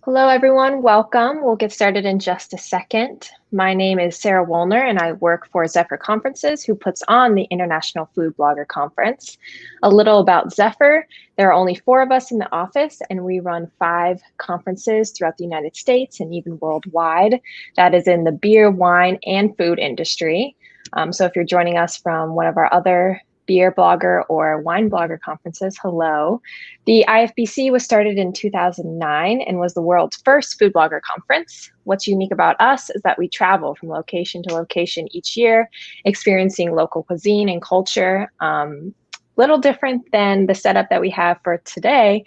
Hello, everyone. Welcome. We'll get started in just a second. My name is Sarah Woolner, and I work for Zephyr Conferences, who puts on the International Food Blogger Conference. A little about Zephyr. There are only 4 of us in the office, and we run 5 conferences throughout the United States and even worldwide. That is in the beer, wine, and food industry. So if you're joining us from one of our other beer blogger or wine blogger conferences, hello. The IFBC was started in 2009 and was the world's first food blogger conference. What's unique about us is that we travel from location to location each year, experiencing local cuisine and culture. Little different than the setup that we have for today,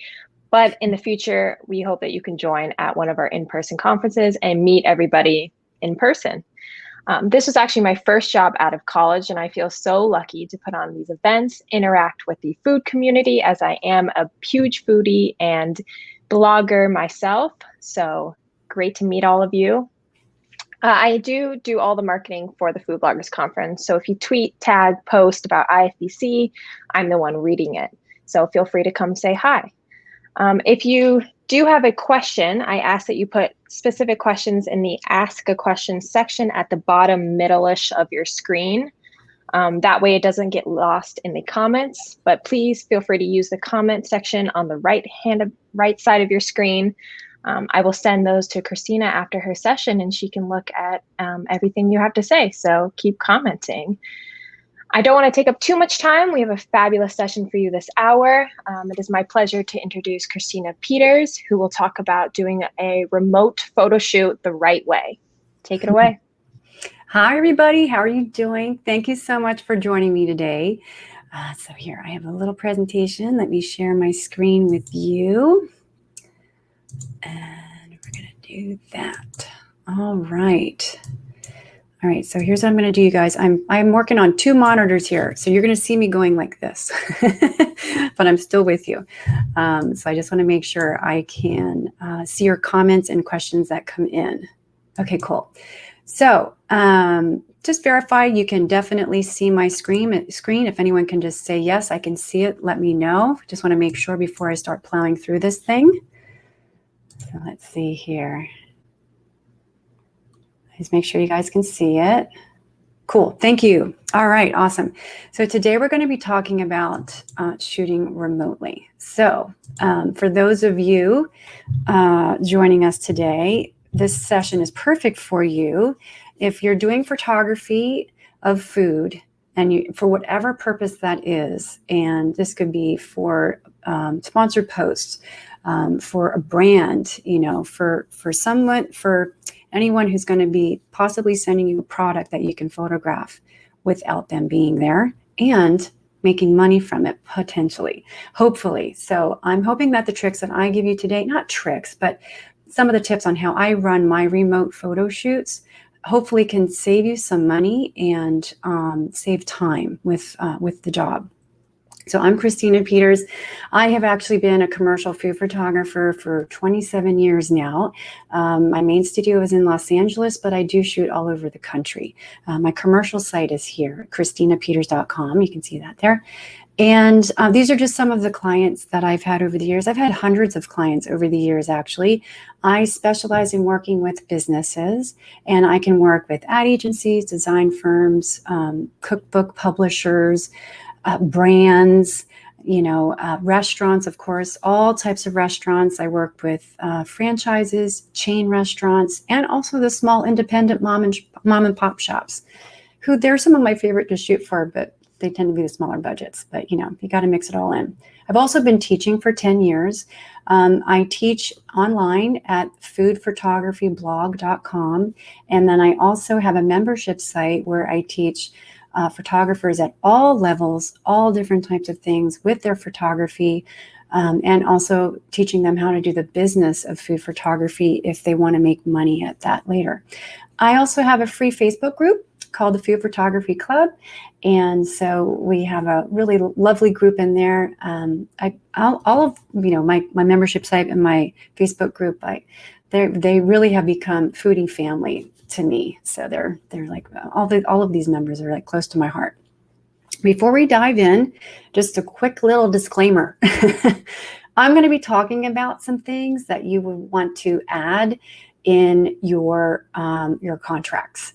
but in the future, we hope that you can join at one of our in-person conferences and meet everybody in person. This was actually my first job out of college, and I feel so lucky to put on these events, interact with the food community, as I am a huge foodie and blogger myself. So great to meet all of you. I do all the marketing for the Food Bloggers Conference. So if you tweet, tag, post about IFBC, I'm the one reading it. So feel free to come say hi. If you do have a question, I ask that you put specific questions in the Ask a Question section at the bottom middle-ish of your screen. That way it doesn't get lost in the comments, but please feel free to use the comment section on the right side of your screen. I will send those to Christina after her session, and she can look at everything you have to say, so keep commenting. I don't want to take up too much time. We have a fabulous session for you this hour. It is my pleasure to introduce Christina Peters, who will talk about doing a remote photo shoot the right way. Take it away. Hi, everybody. How are you doing? Thank you so much for joining me today. So here, I have a little presentation. Let me share my screen with you. And we're going to do that. All right. All right, so here's what I'm going to do, you guys. I'm working on 2 monitors here, so you're going to see me going like this, but I'm still with you. So I just want to make sure I can see your comments and questions that come in. Okay, cool. So just verify you can definitely see my screen. If anyone can just say yes, I can see it, let me know. Just want to make sure before I start plowing through this thing. So let's see here. Just make sure you guys can see it. Cool, thank you. All right, awesome. So today we're going to be talking about shooting remotely. So for those of you joining us today, this session is perfect for you if you're doing photography of food and for whatever purpose that is. And this could be for sponsored posts, for a brand, for someone, for anyone who's going to be possibly sending you a product that you can photograph without them being there and making money from it potentially, hopefully. So I'm hoping that the tricks that I give you today, not tricks, but some of the tips on how I run my remote photo shoots, hopefully can save you some money and save time with the job. So I'm Christina Peters. I have actually been a commercial food photographer for 27 years now. My main studio is in Los Angeles, but I do shoot all over the country. My commercial site is here, ChristinaPeters.com. You can see that there. And these are just some of the clients that I've had over the years. I've had hundreds of clients over the years, actually. I specialize in working with businesses, and I can work with ad agencies, design firms, cookbook publishers, brands, restaurants, of course, all types of restaurants. I work with franchises, chain restaurants, and also the small independent mom and pop shops, who they're some of my favorite to shoot for, but they tend to be the smaller budgets. But you got to mix it all in. I've also been teaching for 10 years. I teach online at foodphotographyblog.com, and then I also have a membership site where I teach photographers at all levels, all different types of things with their photography, and also teaching them how to do the business of food photography if they want to make money at that later. I also have a free Facebook group called the Food Photography Club, and so we have a really lovely group in there. All of my membership site and my Facebook group, they really have become foodie family to me. So they're like all of these members are like close to my heart. Before we dive in, just a quick little disclaimer. I'm going to be talking about some things that you would want to add in your contracts.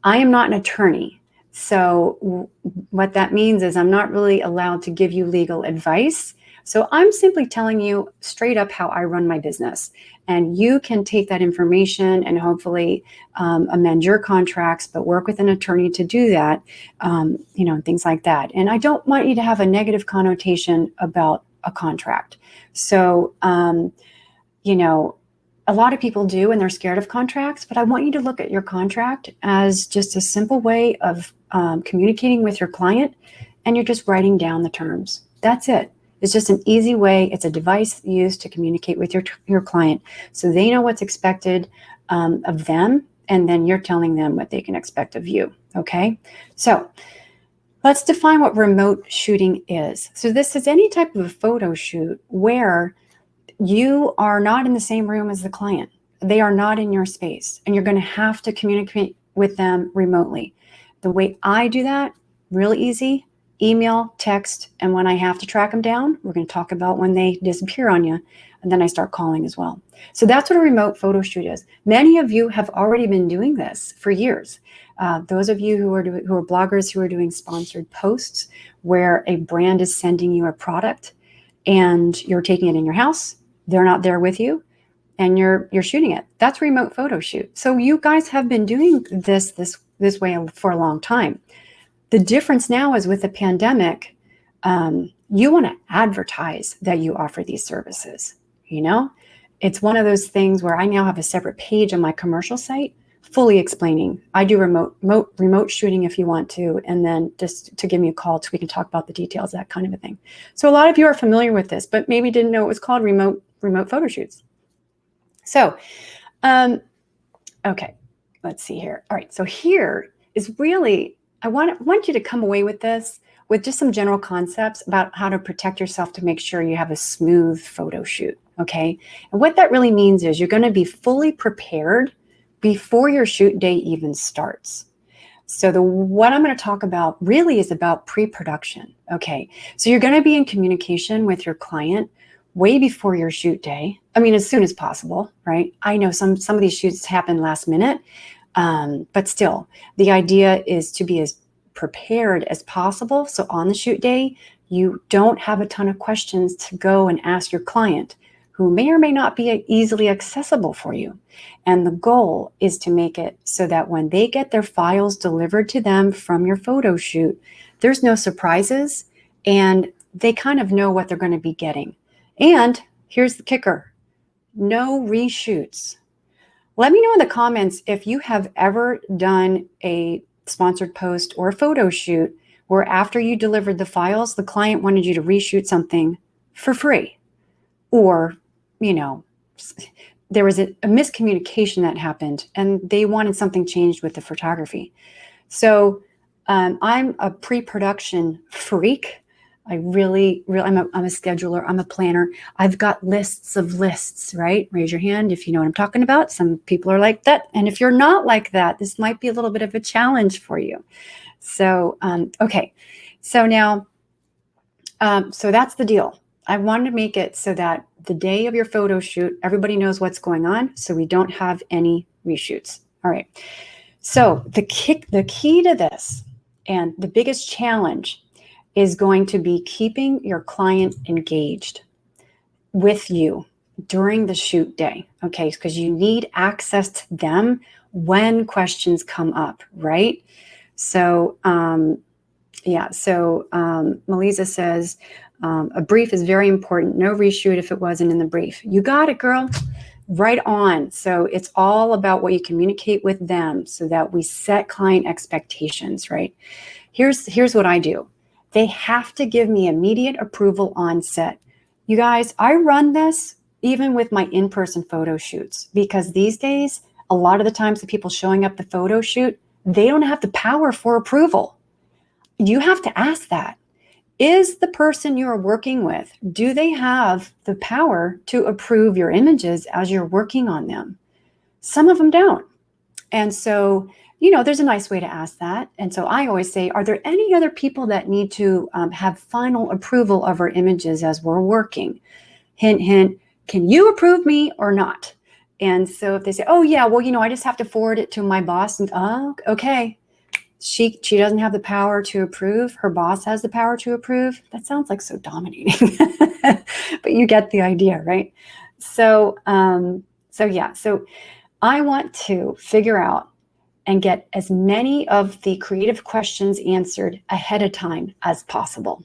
I am not an attorney. So what that means is I'm not really allowed to give you legal advice. So I'm simply telling you straight up how I run my business. And you can take that information and hopefully amend your contracts, but work with an attorney to do that, things like that. And I don't want you to have a negative connotation about a contract. So, a lot of people do, and they're scared of contracts, but I want you to look at your contract as just a simple way of communicating with your client, and you're just writing down the terms. That's it. It's just an easy way. It's a device used to communicate with your client so they know what's expected of them, and then you're telling them what they can expect of you, okay? So let's define what remote shooting is. So this is any type of a photo shoot where you are not in the same room as the client. They are not in your space, and you're going to have to communicate with them remotely. The way I do that, really easy, email, text, and when I have to track them down, we're going to talk about when they disappear on you, and then I start calling as well. So that's what a remote photo shoot is. Many of you have already been doing this for years. Those of you who are bloggers who are doing sponsored posts where a brand is sending you a product and you're taking it in your house, they're not there with you, and you're shooting it. That's remote photo shoot. So you guys have been doing this way for a long time. The difference now is with the pandemic, you want to advertise that you offer these services. It's one of those things where I now have a separate page on my commercial site fully explaining. I do remote shooting if you want to, and then just to give me a call so we can talk about the details, that kind of a thing. So a lot of you are familiar with this, but maybe didn't know it was called remote photo shoots. So, okay, let's see here. All right, so here is really, I want you to come away with this with just some general concepts about how to protect yourself to make sure you have a smooth photo shoot, okay? And what that really means is you're going to be fully prepared before your shoot day even starts. So what I'm going to talk about really is about pre-production, okay? So you're going to be in communication with your client way before your shoot day. I mean, as soon as possible, right? I know some of these shoots happen last minute, but still, the idea is to be as prepared as possible. So on the shoot day, you don't have a ton of questions to go and ask your client who may or may not be easily accessible for you. And the goal is to make it so that when they get their files delivered to them from your photo shoot, there's no surprises and they kind of know what they're going to be getting. And here's the kicker, no reshoots. Let me know in the comments if you have ever done a sponsored post or a photo shoot where after you delivered the files, the client wanted you to reshoot something for free. Or, there was a miscommunication that happened and they wanted something changed with the photography. So I'm a pre-production freak. I'm a scheduler. I'm a planner. I've got lists of lists, right? Raise your hand if you know what I'm talking about. Some people are like that. And if you're not like that, this might be a little bit of a challenge for you. So, okay. So now, so that's the deal. I wanted to make it so that the day of your photo shoot, everybody knows what's going on. So we don't have any reshoots. All right. So the key to this and the biggest challenge is going to be keeping your client engaged with you during the shoot day, okay? Because you need access to them when questions come up, right? So, Melissa says, a brief is very important. No reshoot if it wasn't in the brief. You got it, girl. Right on. So it's all about what you communicate with them so that we set client expectations, right? Here's what I do. They have to give me immediate approval on set. You guys, I run this even with my in-person photo shoots because these days, a lot of the times the people showing up the photo shoot, they don't have the power for approval. You have to ask that. Is the person you're working with, do they have the power to approve your images as you're working on them? Some of them don't. And so, there's a nice way to ask that. And so I always say, are there any other people that need to have final approval of our images as we're working? hint, hint, can you approve me or not? And so if they say, oh yeah, well, I just have to forward it to my boss, and okay. She doesn't have the power to approve. Her boss has the power to approve. That sounds like so dominating, but you get the idea, right? So I want to figure out and get as many of the creative questions answered ahead of time as possible.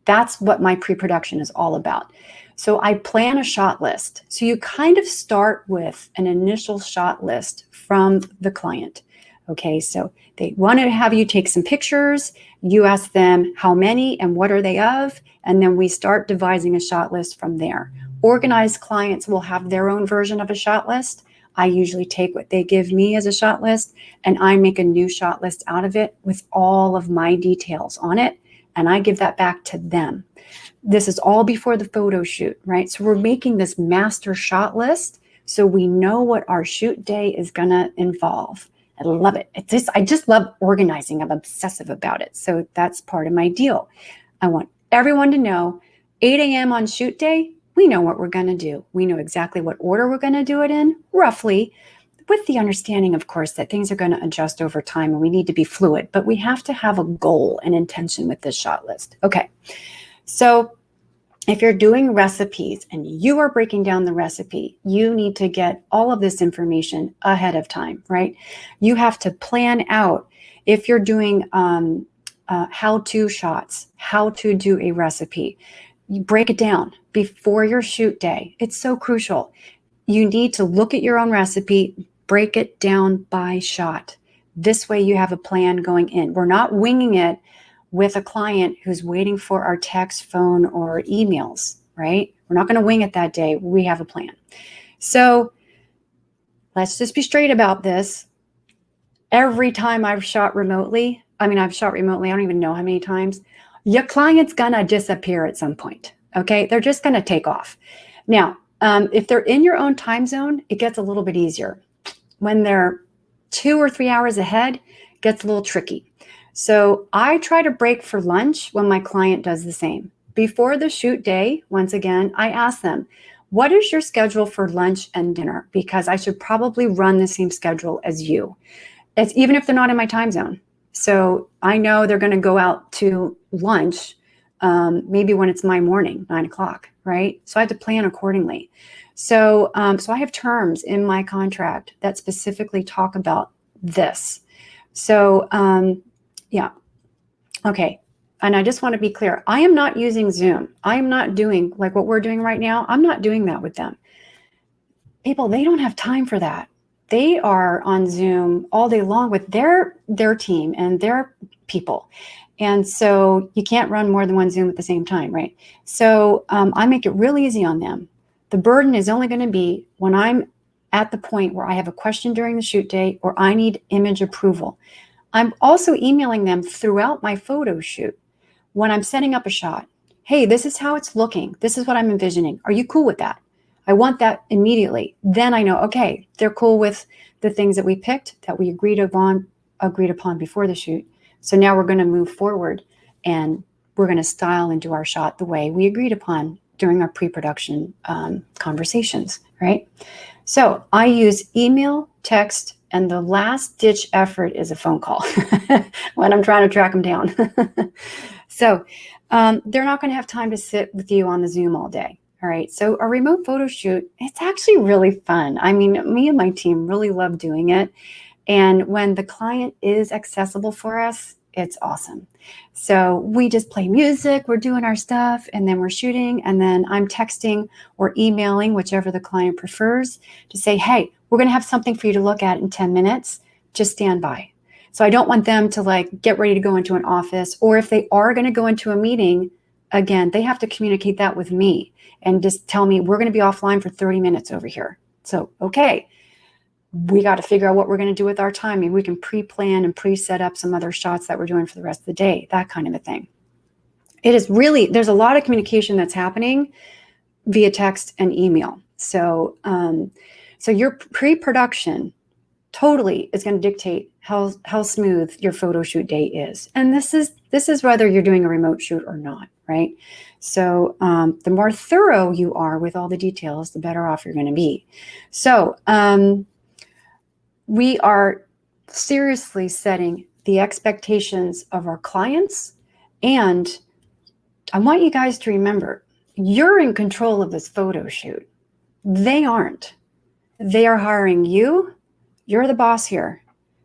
That's what my pre-production is all about. So I plan a shot list. So you kind of start with an initial shot list from the client. Okay, so they want to have you take some pictures. You ask them how many and what are they of, and then we start devising a shot list from there. Organized clients will have their own version of a shot list. I usually take what they give me as a shot list, and I make a new shot list out of it with all of my details on it, and I give that back to them. This is all before the photo shoot, right? So we're making this master shot list so we know what our shoot day is going to involve. I love it. I just love organizing. I'm obsessive about it. So that's part of my deal. I want everyone to know 8 a.m. on shoot day, we know what we're going to do. We know exactly what order we're going to do it in, roughly, with the understanding, of course, that things are going to adjust over time and we need to be fluid, but we have to have a goal and intention with this shot list. Okay. So if you're doing recipes and you are breaking down the recipe, you need to get all of this information ahead of time, right? You have to plan out if you're doing how-to shots, how to do a recipe. You break it down before your shoot day. It's so crucial. You need to look at your own recipe, break it down by shot. This way you have a plan going in. We're not winging it with a client who's waiting for our text, phone, or emails, right? We're not going to wing it that day. We have a plan. So let's just be straight about this. Every time I've shot remotely, I don't even know how many times, your client's going to disappear at some point, okay? They're just going to take off. Now, if they're in your own time zone, it gets a little bit easier. When they're 2 or 3 hours ahead, it gets a little tricky. So I try to break for lunch when my client does the same. Before the shoot day, once again, I ask them, what is your schedule for lunch and dinner? Because I should probably run the same schedule as you. It's even if they're not in my time zone. So I know they're going to go out to lunch, maybe when it's my morning, 9 o'clock, right? So I have to plan accordingly. So I have terms in my contract that specifically talk about this. So, yeah. Okay. And I just want to be clear. I am not using Zoom. I am not doing like what we're doing right now. I'm not doing that with them. People, they don't have time for that. They are on Zoom all day long with their team and their people. And so you can't run more than one Zoom at the same time, right? So I make it real easy on them. The burden is only going to be when I'm at the point where I have a question during the shoot day or I need image approval. I'm also emailing them throughout my photo shoot when I'm setting up a shot. Hey, this is how it's looking. This is what I'm envisioning. Are you cool with that? I want that immediately. Then I know, okay, they're cool with the things that we picked, that we agreed upon before the shoot. So now we're going to move forward and we're going to style and do our shot the way we agreed upon during our pre-production conversations, right? So I use email, text, and the last ditch effort is a phone call when I'm trying to track them down. So they're not going to have time to sit with you on the Zoom all day. All right. So a remote photo shoot, it's actually really fun. I mean, me and my team really love doing it. And when the client is accessible for us, it's awesome. So we just play music, we're doing our stuff, and then we're shooting, and then I'm texting or emailing, whichever the client prefers, to say, hey, we're going to have something for you to look at in 10 minutes. Just stand by. So I don't want them to like get ready to go into an office, or if they are going to go into a meeting, again, they have to communicate that with me and just tell me we're going to be offline for 30 minutes over here. So, okay. We got to figure out what we're going to do with our time. Maybe we can pre-plan and pre-set up some other shots that we're doing for the rest of the day, that kind of a thing. It is really, there's a lot of communication that's happening via text and email. So, so your pre-production totally is going to dictate how smooth your photo shoot day is. And this is whether you're doing a remote shoot or not, right? So the more thorough you are with all the details, the better off you're going to be. So we are seriously setting the expectations of our clients. And I want you guys to remember, you're in control of this photo shoot. They aren't. They are hiring you. You're the boss here.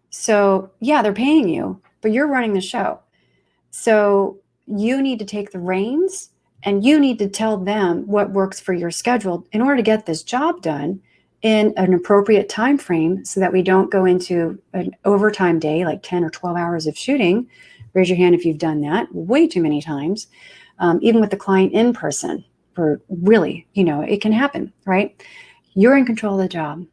So yeah, they're paying you, but you're running the show. So you need to take the reins and you need to tell them what works for your schedule in order to get this job done in an appropriate time frame so that we don't go into an overtime day, like 10 or 12 hours of shooting. Raise your hand if you've done that way too many times, even with the client in person. For really, it can happen, right? You're in control of the job.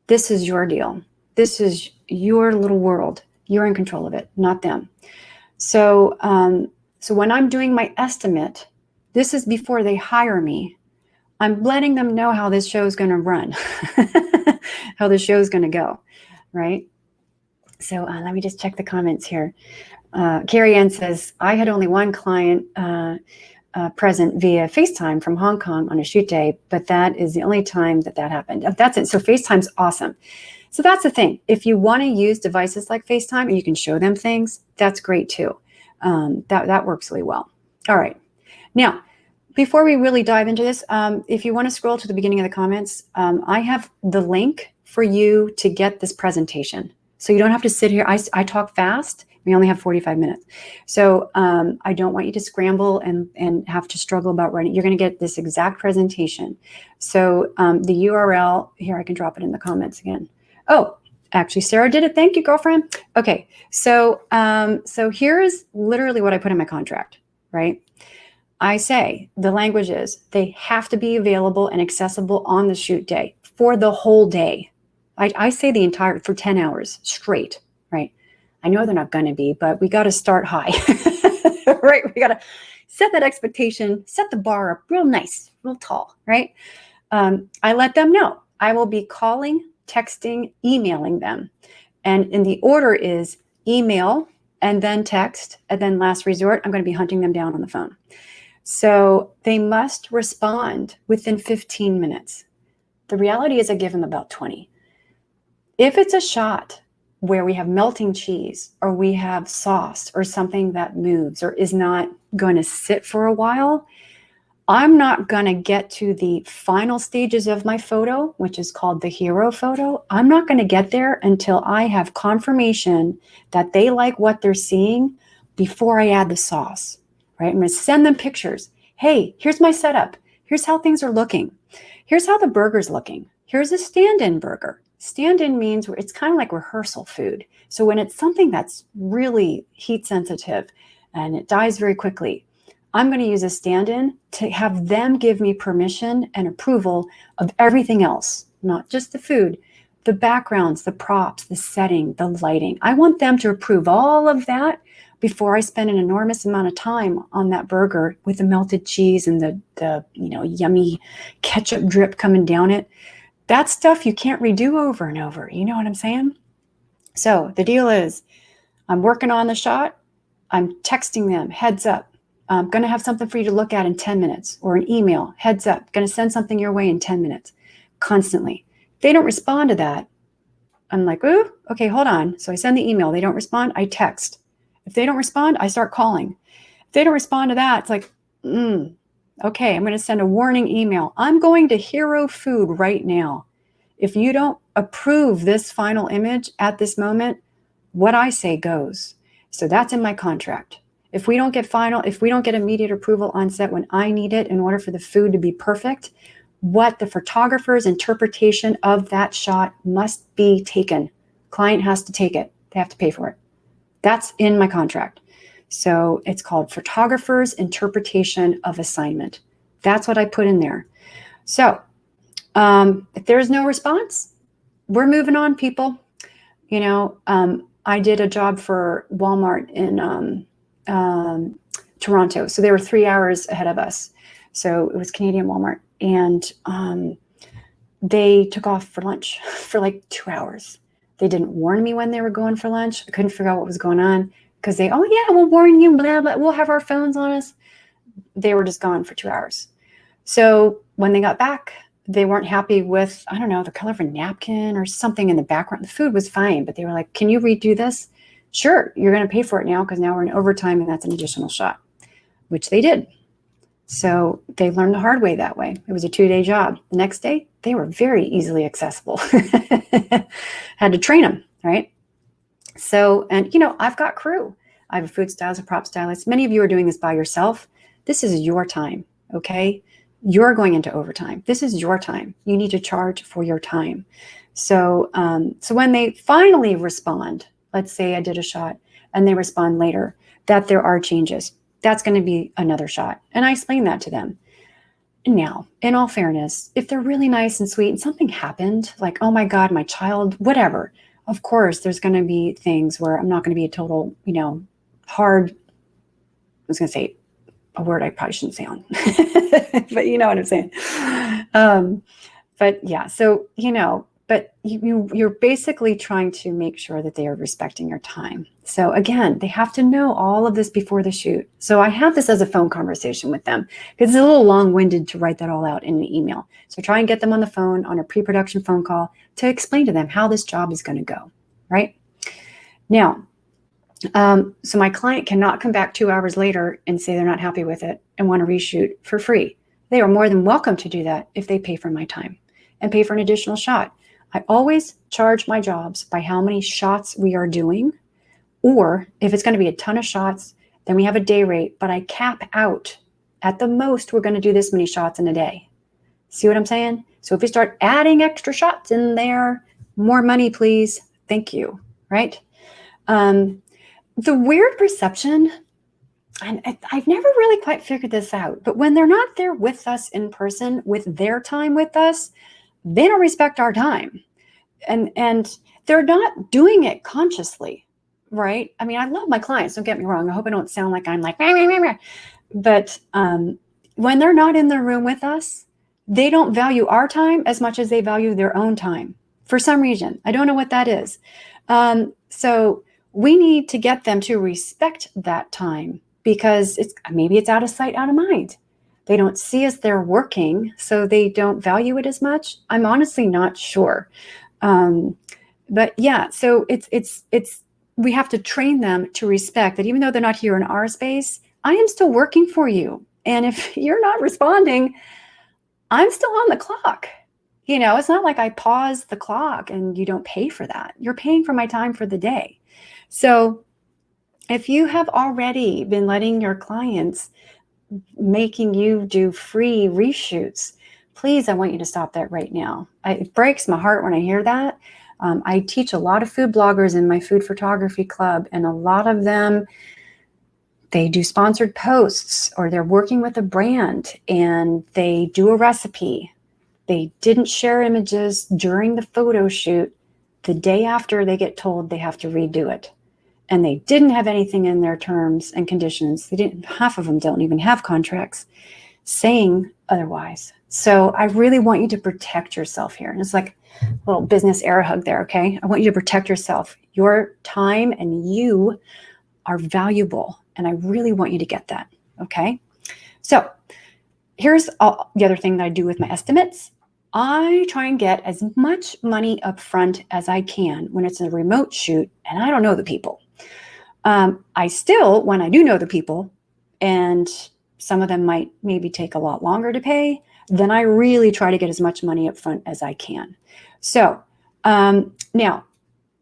This is your deal. This is your little world. You're in control of it, not them. So, so when I'm doing my estimate, this is before they hire me. I'm letting them know how this show is going to run, how the show is going to go, right? So let me just check the comments here. Carrie Ann says, I had only one client present via FaceTime from Hong Kong on a shoot day, but that is the only time that happened. That's it. So FaceTime's awesome. So that's the thing. If you want to use devices like FaceTime and you can show them things, that's great too. That works really well. All right. Now, before we really dive into this, if you want to scroll to the beginning of the comments, I have the link for you to get this presentation. So you don't have to sit here. I talk fast. We only have 45 minutes. So I don't want you to scramble and have to struggle about writing. You're going to get this exact presentation. So the URL, here, I can drop it in the comments again. Oh, actually, Sarah did it. Thank you, girlfriend. Okay, so here's literally what I put in my contract, right? I say the language is they have to be available and accessible on the shoot day for the whole day. I say the entire, for 10 hours straight, right? I know they're not going to be, but we got to start high, right? We got to set that expectation, set the bar up real nice, real tall, right? I let them know I will be calling, texting, emailing them. And in the order is email and then text. And then last resort, I'm going to be hunting them down on the phone. So they must respond within 15 minutes. The reality is I give them about 20. If it's a shot where we have melting cheese or we have sauce or something that moves or is not going to sit for a while, I'm not going to get to the final stages of my photo, which is called the hero photo. I'm not going to get there until I have confirmation that they like what they're seeing before I add the sauce, right? I'm going to send them pictures. Hey, here's my setup. Here's how things are looking. Here's how the burger's looking. Here's a stand-in burger. Stand-in means it's kind of like rehearsal food. So when it's something that's really heat sensitive and it dies very quickly, I'm going to use a stand-in to have them give me permission and approval of everything else, not just the food, the backgrounds, the props, the setting, the lighting. I want them to approve all of that before I spend an enormous amount of time on that burger with the melted cheese and the yummy ketchup drip coming down it. That's stuff you can't redo over and over. You know what I'm saying? So the deal is I'm working on the shot. I'm texting them, heads up. I'm going to have something for you to look at in 10 minutes, or an email, heads up, going to send something your way in 10 minutes, constantly. If they don't respond to that, I'm like, ooh, okay, hold on. So I send the email. They don't respond, I text. If they don't respond, I start calling. If they don't respond to that, it's like, okay, I'm going to send a warning email. I'm going to Hero Food right now. If you don't approve this final image at this moment, what I say goes. So that's in my contract. If we don't get immediate approval on set when I need it in order for the food to be perfect, what the photographer's interpretation of that shot must be taken. Client has to take it. They have to pay for it. That's in my contract. So it's called photographer's interpretation of assignment. That's what I put in there. So if there's no response, we're moving on, people. I did a job for Walmart in Toronto. So they were 3 hours ahead of us. So it was Canadian Walmart. And they took off for lunch for like 2 hours. They didn't warn me when they were going for lunch. I couldn't figure out what was going on because we'll warn you, blah, blah, we'll have our phones on us. they were just gone for 2 hours. So when they got back, they weren't happy with, I don't know, the color of a napkin or something in the background. The food was fine, but they were like, can you redo this? Sure, you're going to pay for it now because now we're in overtime and that's an additional shot, which they did. So they learned the hard way that way. It was a 2-day job. The next day, they were very easily accessible. Had to train them, right? So, and I've got crew. I have a food stylist, a prop stylist. Many of you are doing this by yourself. This is your time, okay? You're going into overtime. This is your time. You need to charge for your time. So, so when they finally respond, let's say I did a shot and they respond later that there are changes, that's going to be another shot. And I explain that to them. Now, in all fairness, if they're really nice and sweet and something happened, like, oh my God, my child, whatever, of course, there's going to be things where I'm not going to be a total, hard, I was going to say a word I probably shouldn't say on, but you know what I'm saying. But yeah, so, but you're basically trying to make sure that they are respecting your time. So again, they have to know all of this before the shoot. So I have this as a phone conversation with them because it's a little long-winded to write that all out in an email. So try and get them on the phone on a pre-production phone call to explain to them how this job is going to go, right? Now, so my client cannot come back 2 hours later and say they're not happy with it and want to reshoot for free. They are more than welcome to do that if they pay for my time and pay for an additional shot. I always charge my jobs by how many shots we are doing, or if it's going to be a ton of shots, then we have a day rate, but I cap out at the most, we're going to do this many shots in a day. See what I'm saying? So if we start adding extra shots in there, more money, please. Thank you. Right? The weird perception, and I've never really quite figured this out, but when they're not there with us in person, with their time with us, they don't respect our time. And they're not doing it consciously, right? I mean, I love my clients, don't get me wrong. I hope I don't sound like I'm like, rah, rah, rah, rah. But when they're not in the room with us, they don't value our time as much as they value their own time for some reason. I don't know what that is. So we need to get them to respect that time because maybe it's out of sight, out of mind. They don't see us there working, so they don't value it as much. I'm honestly not sure. But yeah, so it's we have to train them to respect that even though they're not here in our space, I am still working for you. And if you're not responding, I'm still on the clock. It's not like I pause the clock and you don't pay for that. You're paying for my time for the day. So if you have already been letting your clients making you do free reshoots, please, I want you to stop that right now. It breaks my heart when I hear that. I teach a lot of food bloggers in my food photography club, and a lot of them, they do sponsored posts or they're working with a brand and they do a recipe. They didn't share images during the photo shoot. The day after, they get told they have to redo it. And they didn't have anything in their terms and conditions. Half of them don't even have contracts saying otherwise. So I really want you to protect yourself here. And it's like a little business air hug there, okay? I want you to protect yourself. Your time and you are valuable. And I really want you to get that, okay? So here's the other thing that I do with my estimates. I try and get as much money up front as I can when it's a remote shoot and I don't know the people. I still, when I do know the people, and some of them might maybe take a lot longer to pay, then I really try to get as much money up front as I can. So now,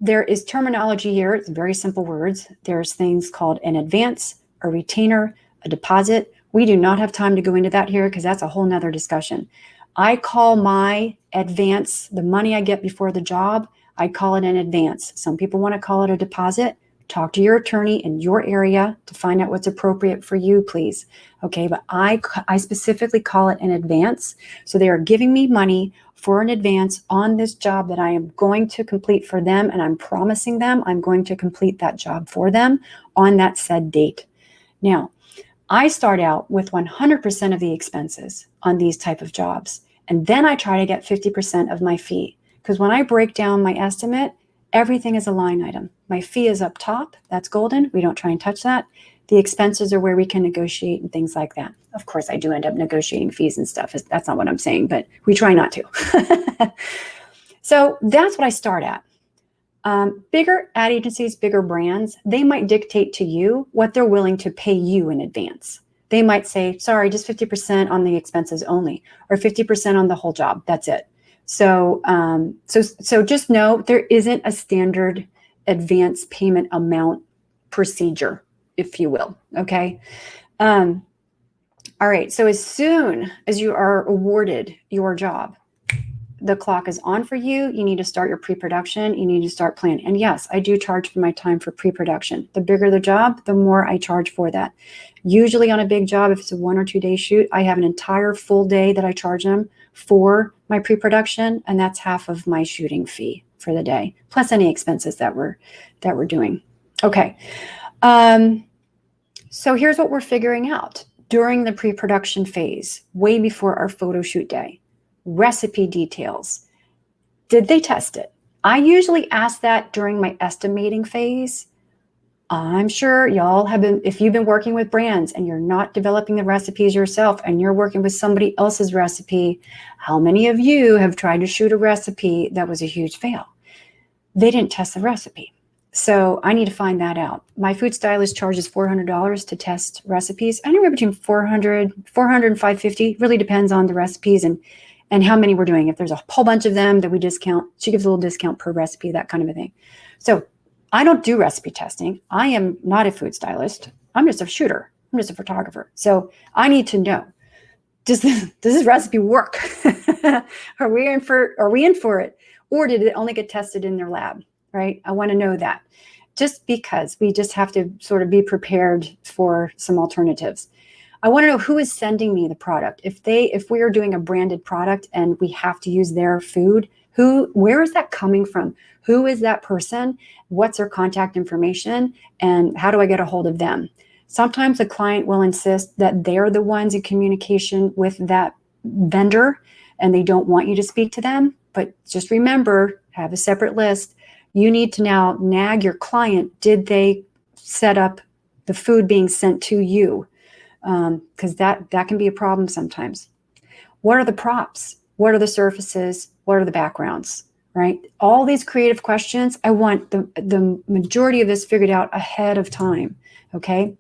there is terminology here. It's very simple words. There's things called an advance, a retainer, a deposit. We do not have time to go into that here because that's a whole nother discussion. I call my advance, the money I get before the job, I call it an advance. Some people want to call it a deposit. Talk to your attorney in your area to find out what's appropriate for you, please. Okay, but I specifically call it an advance. So they are giving me money for an advance on this job that I am going to complete for them, and I'm promising them I'm going to complete that job for them on that said date. Now, I start out with 100% of the expenses on these type of jobs, and then I try to get 50% of my fee. Because when I break down my estimate, everything is a line item. My fee is up top. That's golden. We don't try and touch that. The expenses are where we can negotiate and things like that. Of course, I do end up negotiating fees and stuff. That's not what I'm saying, but we try not to. So that's what I start at. Bigger ad agencies, bigger brands, they might dictate to you what they're willing to pay you in advance. They might say, sorry, just 50% on the expenses only, or 50% on the whole job. That's it. So just know there isn't a standard advance payment amount procedure, if you will. Okay. All right. So as soon as you are awarded your job, the clock is on for you. You need to start your pre-production. You need to start planning. And yes, I do charge for my time for pre-production. The bigger the job, the more I charge for that. Usually on a big job, if it's a 1 or 2 day shoot, I have an entire full day that I charge them for my pre-production. And that's half of my shooting fee for the day, plus any expenses that we're doing. Okay. So here's what we're figuring out during the pre-production phase, way before our photo shoot day. Recipe details. Did they test it? I usually ask that during my estimating phase. I'm sure y'all have been, if you've been working with brands and you're not developing the recipes yourself and you're working with somebody else's recipe, how many of you have tried to shoot a recipe that was a huge fail? They didn't test the recipe. So I need to find that out. My food stylist charges $400 to test recipes. Anywhere between $400 and $550, really depends on the recipes and how many we're doing. If there's a whole bunch of them that we discount, she gives a little discount per recipe, that kind of a thing. So I don't do recipe testing. I am not a food stylist. I'm just a shooter. I'm just a photographer. So I need to know, does this recipe work? Are we in for it? Or did it only get tested in their lab, right? I want to know that. Just because we just have to sort of be prepared for some alternatives. I want to know who is sending me the product. If we are doing a branded product and we have to use their food, where is that coming from? Who is that person? What's their contact information? And how do I get a hold of them? Sometimes the client will insist that they're the ones in communication with that vendor and they don't want you to speak to them. But just remember, have a separate list. You need to now nag your client. Did they set up the food being sent to you? Because that can be a problem sometimes. What are the props? What are the surfaces? What are the backgrounds? Right? All these creative questions, I want the majority of this figured out ahead of time. Okay?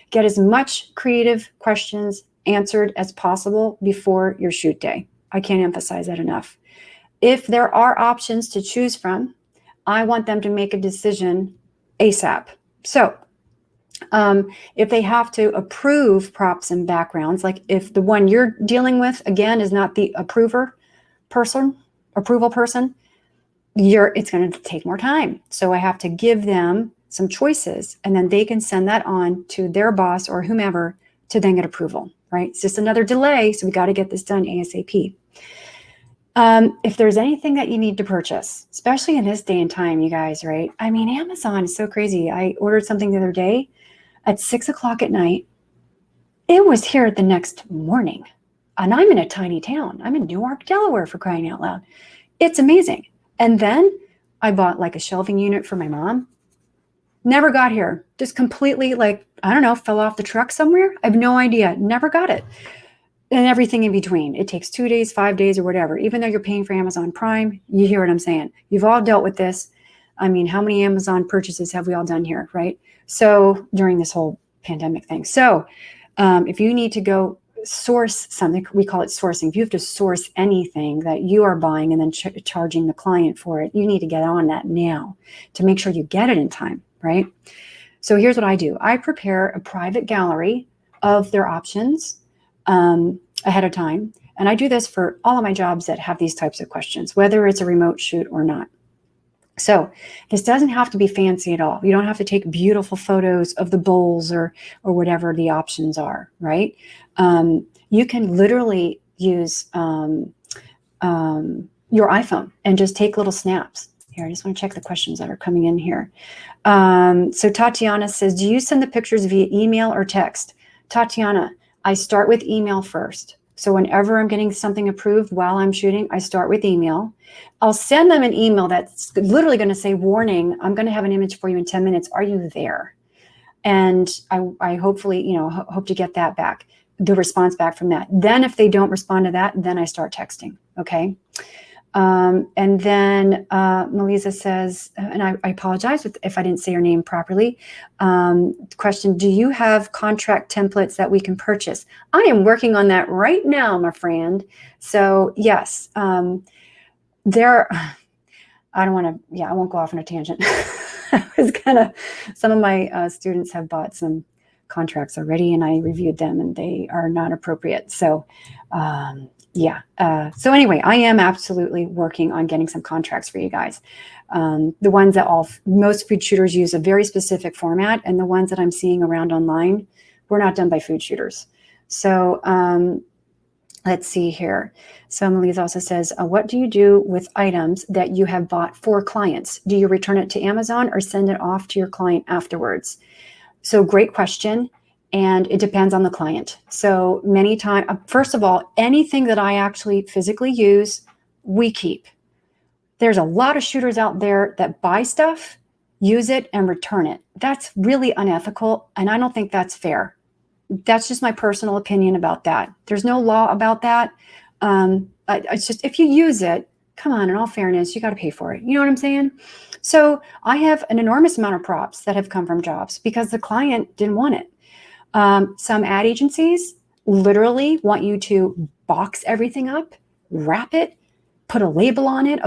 Get as much creative questions answered as possible before your shoot day. I can't emphasize that enough. If there are options to choose from, I want them to make a decision ASAP. So if they have to approve props and backgrounds, like if the one you're dealing with, again, is not the approval person, it's going to take more time. So I have to give them some choices and then they can send that on to their boss or whomever to then get approval, right? It's just another delay. So we got to get this done ASAP. If there's anything that you need to purchase, especially in this day and time, you guys, right? I mean, Amazon is so crazy. I ordered something the other day at 6 o'clock at night. It was here the next morning. And I'm in a tiny town. I'm in Newark, Delaware, for crying out loud. It's amazing. And then I bought like a shelving unit for my mom. Never got here. Just completely fell off the truck somewhere. I have no idea. Never got it. And everything in between. It takes 2 days, 5 days, or whatever. Even though you're paying for Amazon Prime, you hear what I'm saying. You've all dealt with this. I mean, how many Amazon purchases have we all done here, right? So during this whole pandemic thing. So if you need to go source something, we call it sourcing. If you have to source anything that you are buying and then charging the client for it, you need to get on that now to make sure you get it in time, right? So here's what I do. I prepare a private gallery of their options ahead of time. And I do this for all of my jobs that have these types of questions, whether it's a remote shoot or not. So this doesn't have to be fancy at all. You don't have to take beautiful photos of the bowls or whatever the options are, right? You can literally use your iPhone and just take little snaps. Here, I just want to check the questions that are coming in here. So Tatiana says, do you send the pictures via email or text? Tatiana, I start with email first. So whenever I'm getting something approved while I'm shooting, I start with email. I'll send them an email that's literally going to say, warning, I'm going to have an image for you in 10 minutes. Are you there? And I hopefully, hope to get that back, the response back from that. Then if they don't respond to that, then I start texting. Okay. And then Melissa says, and I apologize if I didn't say your name properly. Question, do you have contract templates that we can purchase? I am working on that right now, my friend. So yes, there, I won't go off on a tangent. Some of my students have bought some contracts already, and I reviewed them, and they are not appropriate. So, so anyway, I am absolutely working on getting some contracts for you guys. The ones that most food shooters use a very specific format, and the ones that I'm seeing around online were not done by food shooters. So, let's see here. So Melise also says, what do you do with items that you have bought for clients? Do you return it to Amazon or send it off to your client afterwards? So great question. And it depends on the client. So many times, first of all, anything that I actually physically use, we keep. There's a lot of shooters out there that buy stuff, use it, and return it. That's really unethical, and I don't think that's fair. That's just my personal opinion about that. There's no law about that. It's just, if you use it, come on, in all fairness, you got to pay for it. You know what I'm saying? So I have an enormous amount of props that have come from jobs because the client didn't want it. Some ad agencies literally want you to box everything up, wrap it, put a label on it.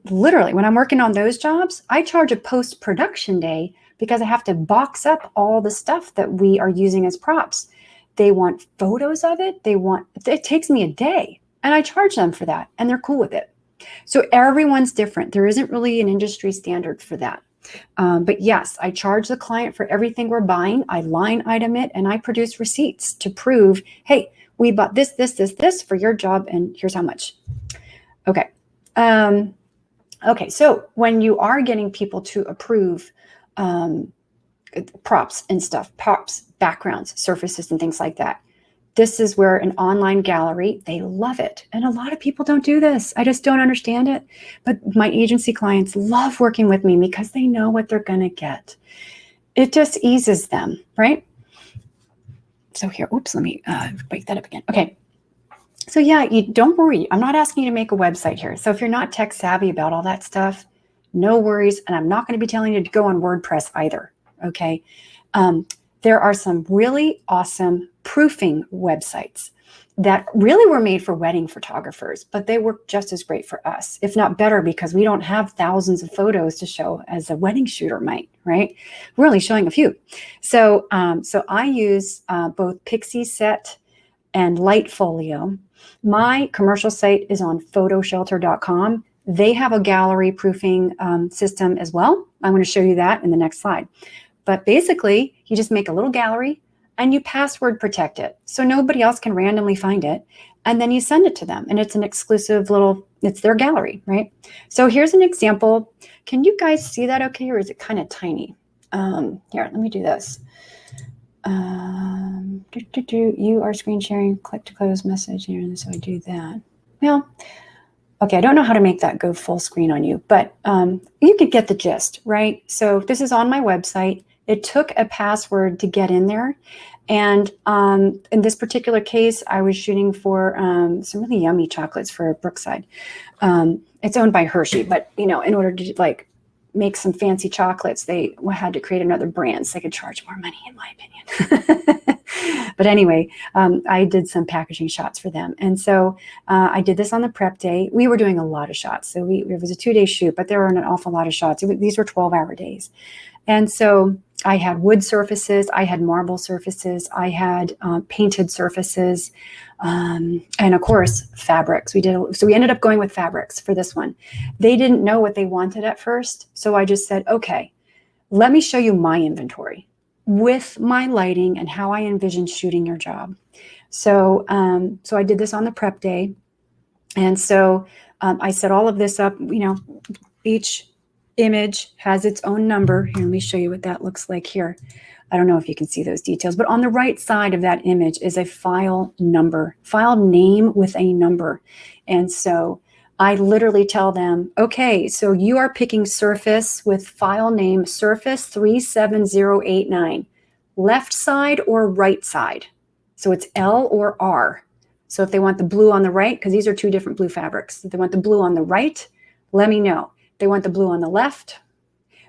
Literally, when I'm working on those jobs, I charge a post-production day because I have to box up all the stuff that we are using as props. They want photos of it. It takes me a day, and I charge them for that, and they're cool with it. So everyone's different. There isn't really an industry standard for that. But yes, I charge the client for everything we're buying. I line item it, and I produce receipts to prove, hey, we bought this for your job, and here's how much. Okay. Okay. So when you are getting people to approve props and stuff, props, backgrounds, surfaces, and things like that, this is where an online gallery, they love it. And a lot of people don't do this. I just don't understand it. But my agency clients love working with me because they know what they're going to get. It just eases them, right? So here, oops, let me break that up again. Okay. So yeah, don't worry. I'm not asking you to make a website here. So if you're not tech savvy about all that stuff, no worries. And I'm not going to be telling you to go on WordPress either. Okay. There are some really awesome proofing websites that really were made for wedding photographers, but they work just as great for us, if not better, because we don't have thousands of photos to show as a wedding shooter might, right? We're only showing a few. So I use both Pixie Set and Lightfolio. My commercial site is on photoshelter.com. They have a gallery proofing system as well. I'm going to show you that in the next slide. But basically, you just make a little gallery and you password protect it so nobody else can randomly find it. And then you send it to them. And it's an exclusive it's their gallery, right? So here's an example. Can you guys see that okay, or is it kind of tiny? Here, let me do this. You are screen sharing, click to close message here. So I do that. Well, okay, I don't know how to make that go full screen on you, but you could get the gist, right? So this is on my website. It took a password to get in there. And in this particular case, I was shooting for some really yummy chocolates for Brookside. It's owned by Hershey, but in order to make some fancy chocolates, they had to create another brand so they could charge more money, in my opinion. But anyway, I did some packaging shots for them. And so I did this on the prep day. We were doing a lot of shots. So it was a 2-day shoot, but there were an awful lot of shots. These were 12-hour days. And so I had wood surfaces, I had marble surfaces, I had painted surfaces, and of course, fabrics. So we ended up going with fabrics for this one. They didn't know what they wanted at first. So I just said, okay, let me show you my inventory with my lighting and how I envision shooting your job. So, so I did this on the prep day. And so I set all of this up, each image has its own number. Here, let me show you what that looks like here. I don't know if you can see those details, but on the right side of that image is a file number, file name with a number. And so I literally tell them, okay, so you are picking surface with file name surface 37089. left side or right side. So it's L or R. So if they want the blue on the right, because these are two different blue fabrics, if they want the blue on the right, let me know. If they want the blue on the left.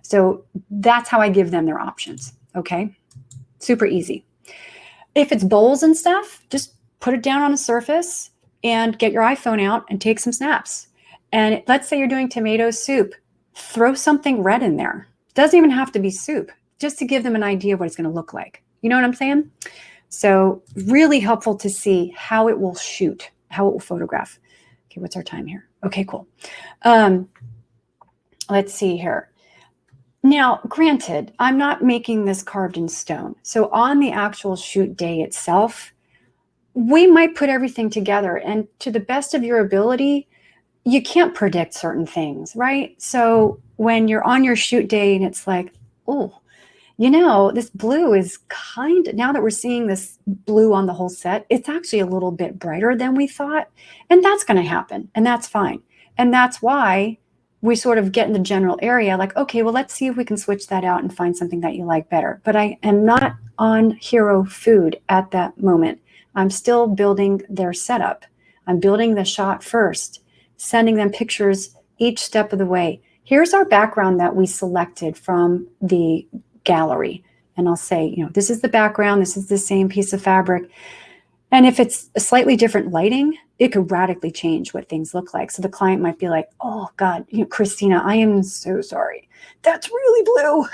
So that's how I give them their options. Okay. Super easy. If it's bowls and stuff, just put it down on a surface and get your iPhone out and take some snaps. And let's say you're doing tomato soup, throw something red in there. It doesn't even have to be soup, just to give them an idea of what it's going to look like. You know what I'm saying? So really helpful to see how it will shoot, how it will photograph. Okay, what's our time here? Okay, cool. Let's see here. Now, granted, I'm not making this carved in stone. So on the actual shoot day itself, we might put everything together, and to the best of your ability, you can't predict certain things, right? So when you're on your shoot day and it's like, oh, you know, this blue is now that we're seeing this blue on the whole set, it's actually a little bit brighter than we thought. And that's going to happen. And that's fine. And that's why we sort of get in the general area like, okay, well, let's see if we can switch that out and find something that you like better. But I am not on hero food at that moment. I'm still building their setup. I'm building the shot first, sending them pictures each step of the way. Here's our background that we selected from the gallery. And I'll say, you know, this is the background. This is the same piece of fabric. And if it's a slightly different lighting, it could radically change what things look like. So the client might be like, oh God, you know, Christina, I am so sorry. That's really blue.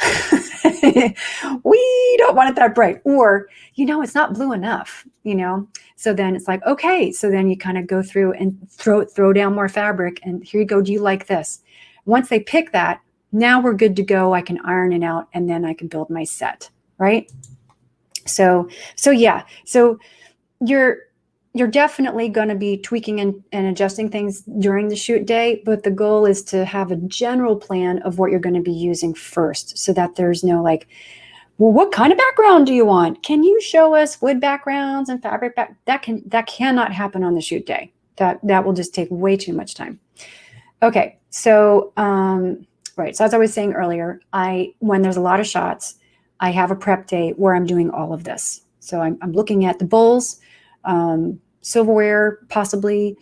We don't want it that bright. Or, you know, it's not blue enough, you know? So then it's like, okay. So then you kind of go through and throw down more fabric and here you go. Do you like this? Once they pick that, now we're good to go. I can iron it out and then I can build my set, right? So yeah. So you're definitely going to be tweaking and adjusting things during the shoot day, but the goal is to have a general plan of what you're going to be using first so that there's no like, well, what kind of background do you want? Can you show us wood backgrounds and fabric that cannot happen on the shoot day. That will just take way too much time. Okay. So, right. So as I was saying earlier, when there's a lot of shots, I have a prep day where I'm doing all of this. So I'm looking at the bowls, silverware, possibly,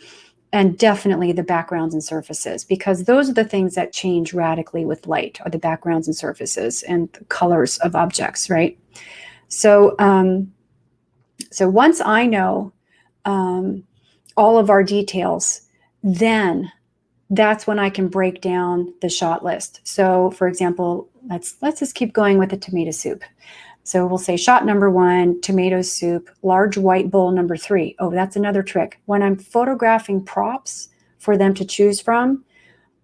and definitely the backgrounds and surfaces, because those are the things that change radically with light, are the backgrounds and surfaces and the colors of objects, right? So, so once I know all of our details, then that's when I can break down the shot list. So, for example, let's just keep going with the tomato soup. So we'll say shot number 1, tomato soup, large white bowl number 3. Oh, that's another trick. When I'm photographing props for them to choose from,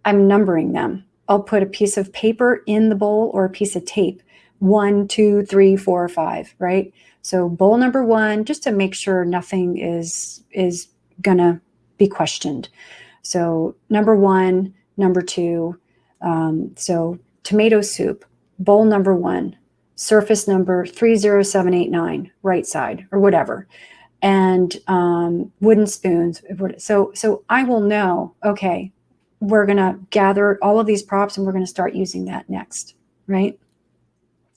I'm numbering them. I'll put a piece of paper in the bowl or a piece of tape. 1, 2, 3, 4, 5, right? So bowl number 1, just to make sure nothing is gonna be questioned. So number 1, number 2, so tomato soup, bowl number 1, surface number 30789, right side or whatever, and wooden spoons. So I will know, okay, we're going to gather all of these props and we're going to start using that next, right?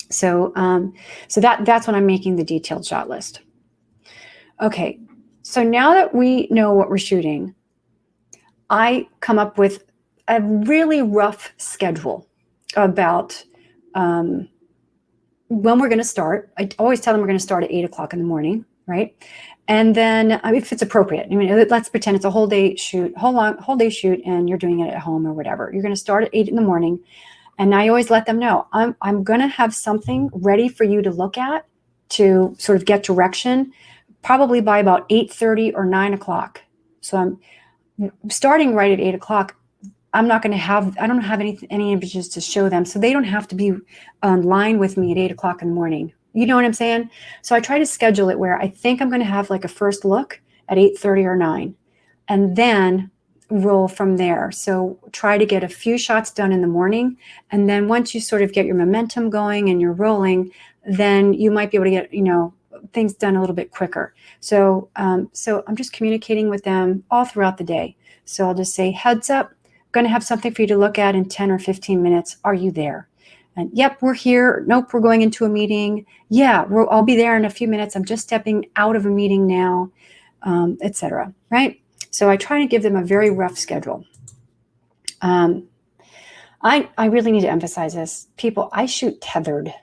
So that's when I'm making the detailed shot list. Okay, so now that we know what we're shooting, I come up with a really rough schedule about when we're going to start. I always tell them we're going to start at 8 o'clock in the morning, right? And then if it's appropriate, I mean, let's pretend it's a whole day shoot, whole day shoot, and you're doing it at home or whatever. You're going to start at 8 in the morning. And I always let them know, I'm going to have something ready for you to look at to sort of get direction, probably by about 8:30 or 9 o'clock. So I'm starting right at 8 o'clock. I don't have any images to show them. So they don't have to be online with me at 8 o'clock in the morning. You know what I'm saying? So I try to schedule it where I think I'm going to have like a first look at 8:30 or 9, and then roll from there. So try to get a few shots done in the morning. And then once you sort of get your momentum going and you're rolling, then you might be able to get, things done a little bit quicker. So I'm just communicating with them all throughout the day. So I'll just say, heads up, going to have something for you to look at in 10 or 15 minutes. Are you there? And yep, we're here. Nope, we're going into a meeting. Yeah, I'll be there in a few minutes. I'm just stepping out of a meeting now, etc. Right? So I try to give them a very rough schedule. I really need to emphasize this. People, I shoot tethered.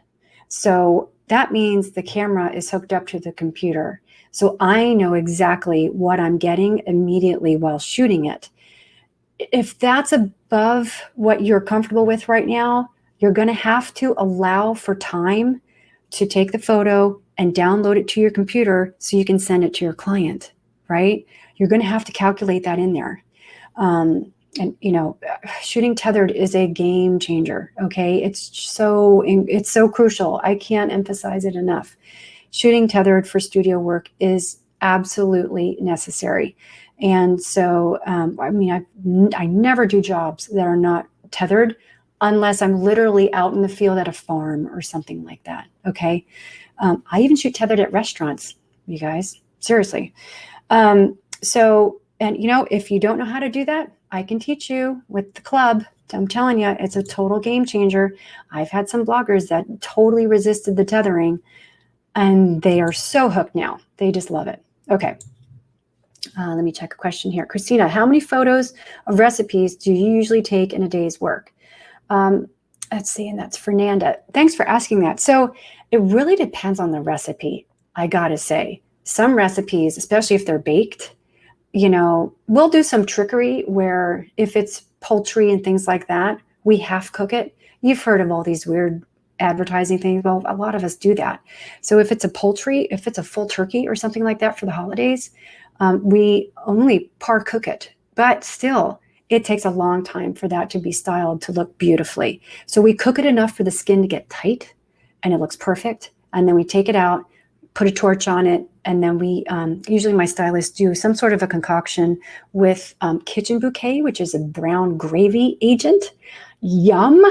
So that means the camera is hooked up to the computer. So I know exactly what I'm getting immediately while shooting it. If that's above what you're comfortable with right now, you're going to have to allow for time to take the photo and download it to your computer so you can send it to your client, right? You're going to have to calculate that in there. And shooting tethered is a game changer. Okay, it's so crucial. I can't emphasize it enough. Shooting tethered for studio work is absolutely necessary. And so, I never do jobs that are not tethered unless I'm literally out in the field at a farm or something like that. Okay, I even shoot tethered at restaurants. You guys, seriously. And if you don't know how to do that, I can teach you with the club. I'm telling you, it's a total game changer. I've had some bloggers that totally resisted the tethering, and they are so hooked now. They just love it. Okay. Let me check a question here. Christina, how many photos of recipes do you usually take in a day's work? Let's see, and that's Fernanda. Thanks for asking that. So it really depends on the recipe, I gotta say. Some recipes, especially if they're baked, we'll do some trickery where if it's poultry and things like that, we half cook it. You've heard of all these weird advertising things. Well, a lot of us do that. So if it's a poultry, if it's a full turkey or something like that for the holidays, we only par cook it. But still, it takes a long time for that to be styled to look beautifully. So we cook it enough for the skin to get tight and it looks perfect. And then we take it out, put a torch on it, and then we usually my stylists do some sort of a concoction with kitchen bouquet, which is a brown gravy agent, yum,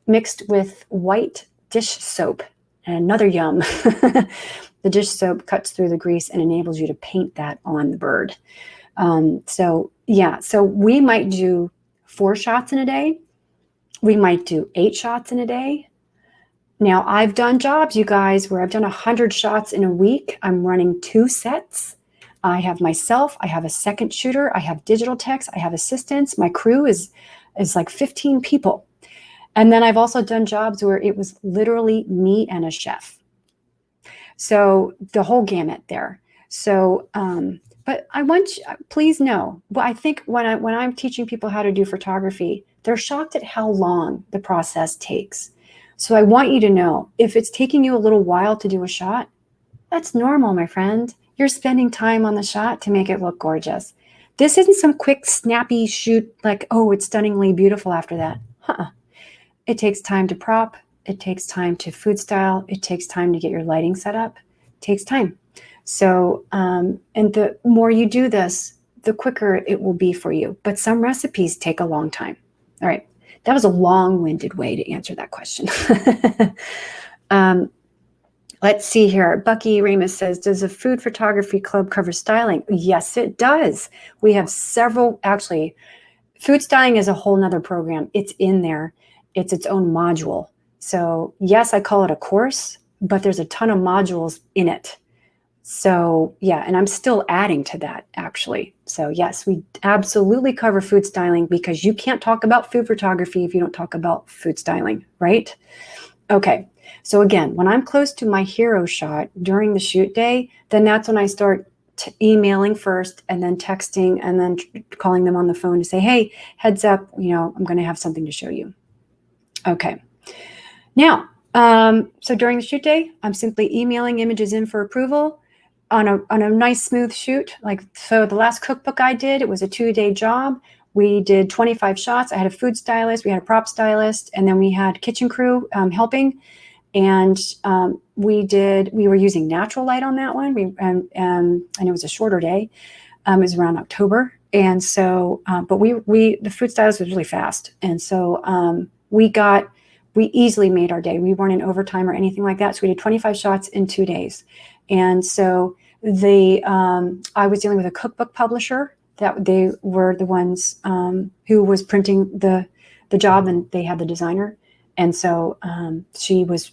mixed with white dish soap, and another yum. The dish soap cuts through the grease and enables you to paint that on the bird. So we might do 4 shots in a day. We might do 8 shots in a day. Now, I've done jobs, you guys, where I've done 100 shots in a week. I'm running 2 sets. I have myself, I have a second shooter, I have digital techs, I have assistants. My crew is like 15 people. And then I've also done jobs where it was literally me and a chef. So the whole gamut there. So, but I want you, please know, well, I think when I'm teaching people how to do photography, they're shocked at how long the process takes. So I want you to know, if it's taking you a little while to do a shot, that's normal, my friend. You're spending time on the shot to make it look gorgeous. This isn't some quick, snappy shoot like, oh, it's stunningly beautiful after that. It takes time to prop. It takes time to food style. It takes time to get your lighting set up. It takes time. So, and the more you do this, the quicker it will be for you. But some recipes take a long time. All right. That was a long-winded way to answer that question. Let's see here. Bucky Ramus says, does a food photography club cover styling? Yes, it does. We have several, actually, food styling is a whole nother program. It's in there. It's its own module. So yes, I call it a course, but there's a ton of modules in it. So yeah, and I'm still adding to that actually. So yes, we absolutely cover food styling because you can't talk about food photography if you don't talk about food styling, right? Okay, so again, when I'm close to my hero shot during the shoot day, then that's when I start emailing first and then texting and then calling them on the phone to say, hey, heads up, I'm going to have something to show you. Okay. Now, so during the shoot day, I'm simply emailing images in for approval on a nice smooth shoot. So the last cookbook I did, it was a 2-day job. We did 25 shots. I had a food stylist, we had a prop stylist, and then we had kitchen crew helping. And we were using natural light on that one. And it was a shorter day. It was around October. And so, but the food stylist was really fast. And so we easily made our day. We weren't in overtime or anything like that. So we did 25 shots in 2 days. And so I was dealing with a cookbook publisher that they were the ones who was printing the job, and they had the designer. And so she was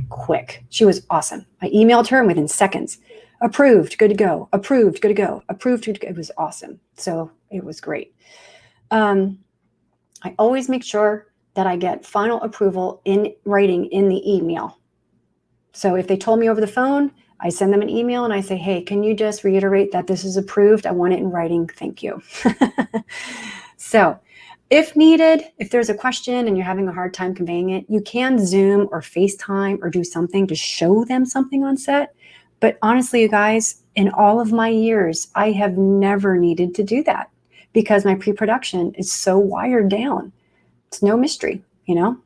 quick. She was awesome. I emailed her and within seconds, approved, good to go, approved, good to go, approved, good to go. It was awesome. So it was great. I always make sure that I get final approval in writing in the email. So if they told me over the phone, I send them an email and I say, hey, can you just reiterate that this is approved? I want it in writing. Thank you. So if needed, if there's a question and you're having a hard time conveying it, you can Zoom or FaceTime or do something to show them something on set. But honestly, you guys, in all of my years, I have never needed to do that because my pre-production is so wired down. It's no mystery, you know.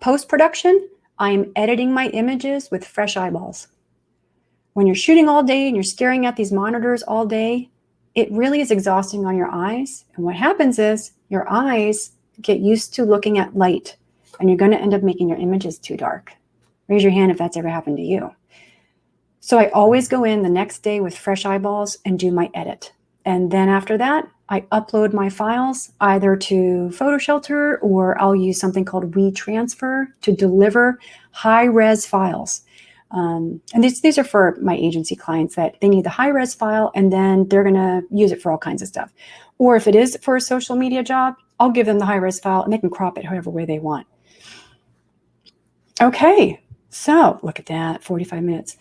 Post-production, I'm editing my images with fresh eyeballs. When you're shooting all day and you're staring at these monitors all day, it really is exhausting on your eyes. And what happens is your eyes get used to looking at light and you're going to end up making your images too dark. Raise your hand if that's ever happened to you. So I always go in the next day with fresh eyeballs and do my edit. And then after that, I upload my files either to PhotoShelter or I'll use something called WeTransfer to deliver high-res files. And these are for my agency clients that they need the high-res file and then they're going to use it for all kinds of stuff. Or if it is for a social media job, I'll give them the high-res file and they can crop it however way they want. Okay, so look at that, 45 minutes.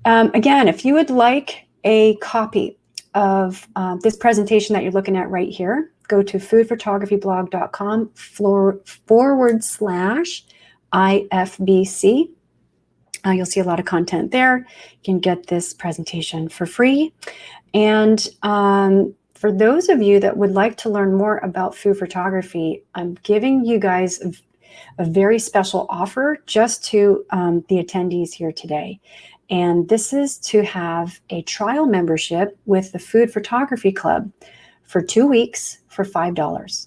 Again, if you would like a copy of this presentation that you're looking at right here, go to foodphotographyblog.com/IFBC. You'll see a lot of content there. You can get this presentation for free. And for those of you that would like to learn more about food photography, I'm giving you guys a very special offer just to the attendees here today. And this is to have a trial membership with the Food Photography Club for 2 weeks for $5.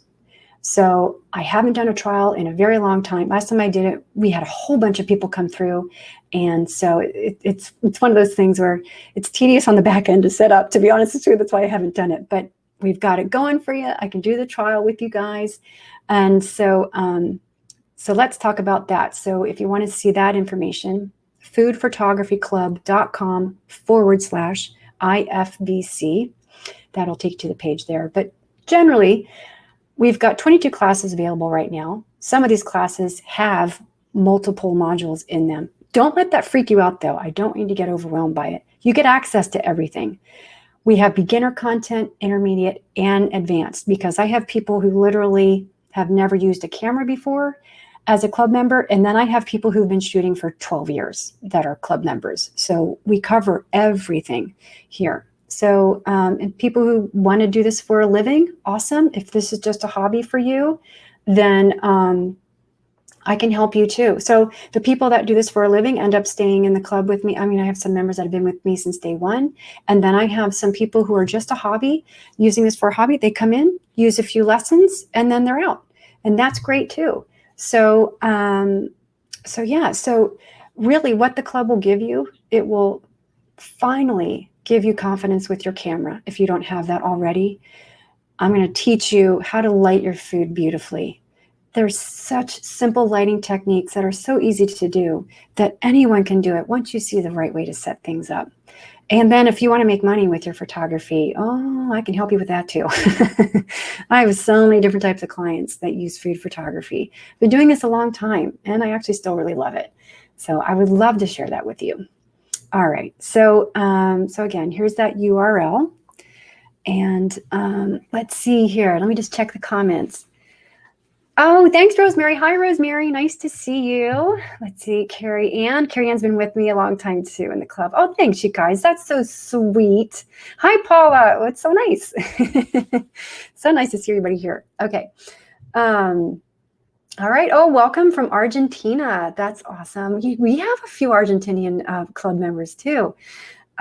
So I haven't done a trial in a very long time. Last time I did it, we had a whole bunch of people come through. And so it's one of those things where it's tedious on the back end to set up, to be honest with you. That's why I haven't done it. But we've got it going for you. I can do the trial with you guys. And so, so let's talk about that. So if you want to see that information, foodphotographyclub.com/IFBC. That'll take you to the page there. But generally, we've got 22 classes available right now. Some of these classes have multiple modules in them. Don't let that freak you out, though. I don't need to get overwhelmed by it. You get access to everything. We have beginner content, intermediate, and advanced, because I have people who literally have never used a camera before as a club member. And then I have people who've been shooting for 12 years that are club members. So we cover everything here. So, and people who want to do this for a living, awesome. If this is just a hobby for you, then I can help you too. So the people that do this for a living end up staying in the club with me. I mean, I have some members that have been with me since day one. And then I have some people who are just a hobby, using this for a hobby. They come in, use a few lessons, and then they're out. And that's great too. So, so really what the club will give you, it will finally give you confidence with your camera. If you don't have that already, I'm going to teach you how to light your food beautifully. There's such simple lighting techniques that are so easy to do that anyone can do it once you see the right way to set things up. And then if you want to make money with your photography, oh, I can help you with that too. I have so many different types of clients that use food photography. I've been doing this a long time and I actually still really love it. So I would love to share that with you. All right. So, so again, here's that URL. And let's see here. Let me just check the comments. Oh, thanks, Rosemary. Hi, Rosemary. Nice to see you. Let's see, Carrie Ann. Carrie Ann's been with me a long time, too, in the club. Oh, thanks, you guys. That's so sweet. Hi, Paula. Oh, it's so nice. So nice to see everybody here. Okay. All right. Oh, welcome from Argentina. That's awesome. We have a few Argentinian club members, too.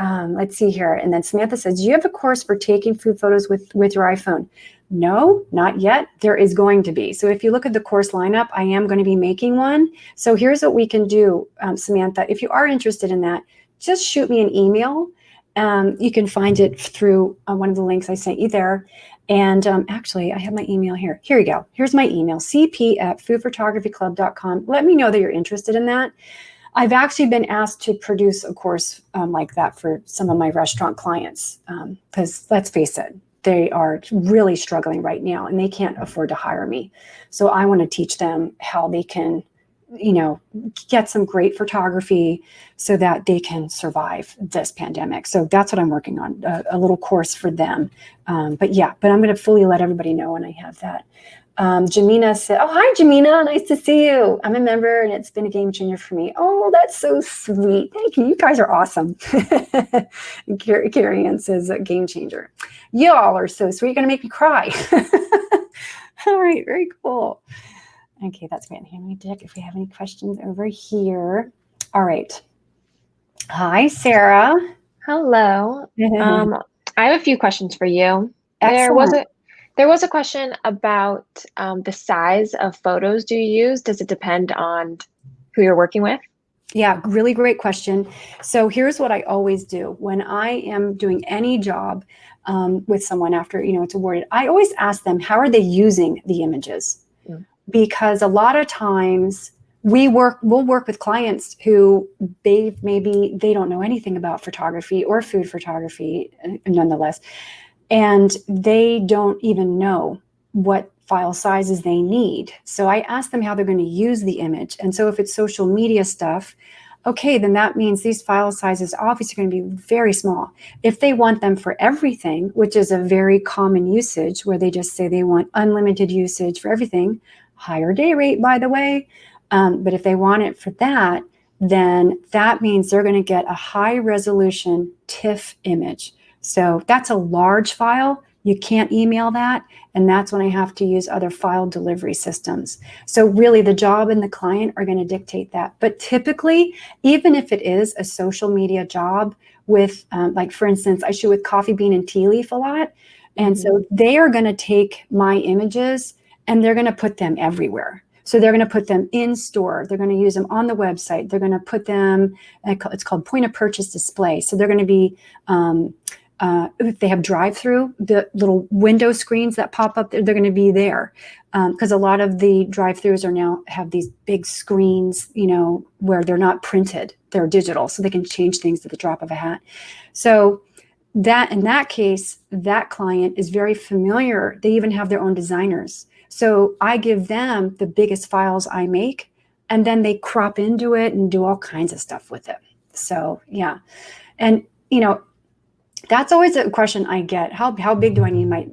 Let's see here. And then Samantha says, do you have a course for taking food photos with your iPhone? No, not yet. There is going to be. So if you look at the course lineup, I am going to be making one. So here's what we can do, Samantha. If you are interested in that, just shoot me an email. You can find it through one of the links I sent you there. And actually, I have my email here. Here you go. Here's my email, cp@foodphotographyclub.com. Let me know that you're interested in that. I've actually been asked to produce a course like that for some of my restaurant clients because let's face it, they are really struggling right now and they can't afford to hire me. So I want to teach them how they can, get some great photography so that they can survive this pandemic. So that's what I'm working on, a little course for them. But I'm going to fully let everybody know when I have that. Jamina said, oh, hi, Jamina. Nice to see you. I'm a member and it's been a game changer for me. Oh, that's so sweet. Thank you. You guys are awesome. Carrie Ann says, game changer. Y'all are so sweet. You're going to make me cry. All right. Very cool. Okay, that's great. Hand me Dick if we have any questions over here. All right. Hi, Sarah. Hello. I have a few questions for you. Excellent. There was a question about the size of photos do you use? Does it depend on who you're working with? Yeah, really great question. So here's what I always do when I am doing any job with someone after it's awarded. I always ask them, how are they using the images? Because a lot of times we'll work with clients who they don't know anything about photography or food photography nonetheless, and they don't even know what file sizes they need. So I ask them how they're going to use the image. And so if it's social media stuff, okay, then that means these file sizes obviously are going to be very small. If they want them for everything, which is a very common usage where they just say they want unlimited usage for everything, higher day rate, by the way. But if they want it for that, then that means they're going to get a high resolution TIFF image. So that's a large file. You can't email that. And that's when I have to use other file delivery systems. So really the job and the client are going to dictate that. But typically, even if it is a social media job with, like for instance, I shoot with Coffee Bean and Tea Leaf a lot. And so they are going to take my images and they're going to put them everywhere. So they're going to put them in store. They're going to use them on the website. They're going to put them, it's called point of purchase display. So they're going to be, if they have drive-through, the little window screens that pop up, they're going to be there. Because a lot of the drive-throughs are now have these big screens, where they're not printed, they're digital. So they can change things at the drop of a hat. So that in that case, that client is very familiar. They even have their own designers. So I give them the biggest files I make, and then they crop into it and do all kinds of stuff with it. So yeah. And that's always a question I get. How big do I need I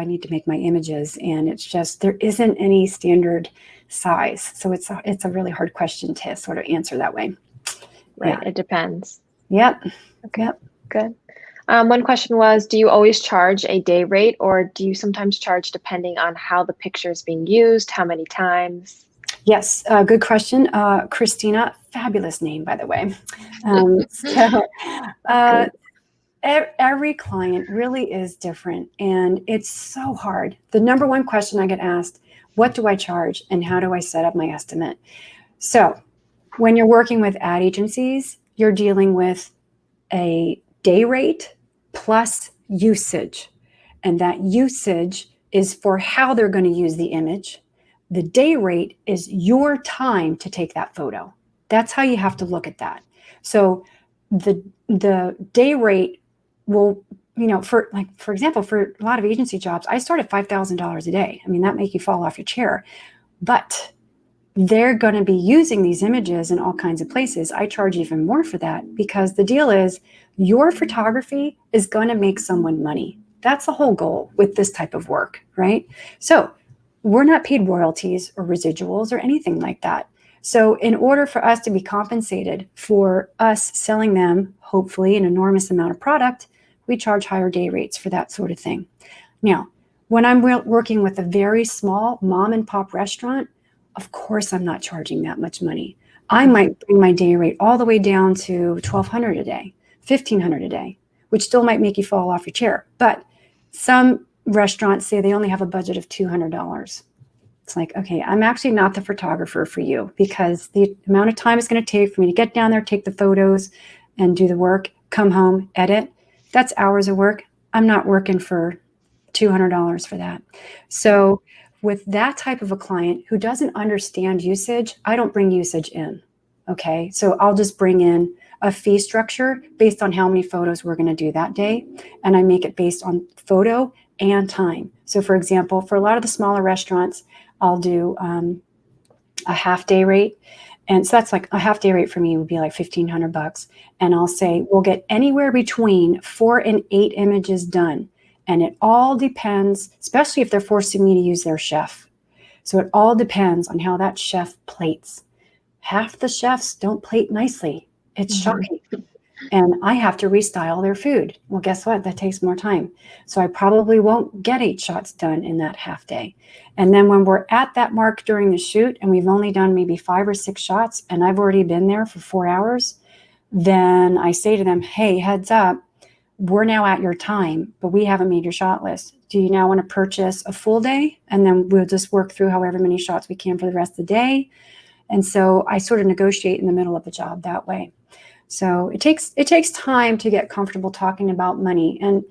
need to make my images? And it's just, there isn't any standard size. So it's a really hard question to sort of answer that way. Right. Yeah. It depends. Yep. Okay. Yep. Good. One question was, do you always charge a day rate, or do you sometimes charge depending on how the picture is being used, how many times? Yes, good question. Christina, fabulous name, by the way. Every client really is different, and it's so hard. The number one question I get asked, what do I charge and how do I set up my estimate? So when you're working with ad agencies, you're dealing with a day rate plus usage. And that usage is for how they're going to use the image. The day rate is your time to take that photo. That's how you have to look at that. So the day rate will, for example, for a lot of agency jobs, I start at $5,000 a day. I mean, that make you fall off your chair. But they're going to be using these images in all kinds of places. I charge even more for that because the deal is your photography is going to make someone money. That's the whole goal with this type of work, right? So we're not paid royalties or residuals or anything like that. So in order for us to be compensated for us selling them, hopefully an enormous amount of product, we charge higher day rates for that sort of thing. Now, when I'm working with a very small mom and pop restaurant, of course, I'm not charging that much money. I might bring my day rate all the way down to $1,200 a day, $1,500 a day, which still might make you fall off your chair. But some restaurants say they only have a budget of $200. It's like, okay, I'm actually not the photographer for you because the amount of time it's going to take for me to get down there, take the photos and do the work, come home, edit, that's hours of work. I'm not working for $200 for that. So with that type of a client who doesn't understand usage, I don't bring usage in. Okay. So I'll just bring in a fee structure based on how many photos we're going to do that day. And I make it based on photo and time. So for example, for a lot of the smaller restaurants, I'll do a half day rate. And so that's like a half day rate for me would be like $1,500. And I'll say, we'll get anywhere between 4 and 8 images done. And it all depends, especially if they're forcing me to use their chef. So it all depends on how that chef plates. Half the chefs don't plate nicely. It's shocking. And I have to restyle their food. Well, guess what? That takes more time. So I probably won't get 8 shots done in that half day. And then when we're at that mark during the shoot and we've only done maybe 5 or 6 shots and I've already been there for 4 hours, then I say to them, hey, heads up, we're now at your time, but we haven't made your shot list. Do you now want to purchase a full day? And then we'll just work through however many shots we can for the rest of the day. And so I sort of negotiate in the middle of the job that way. So it takes time to get comfortable talking about money. And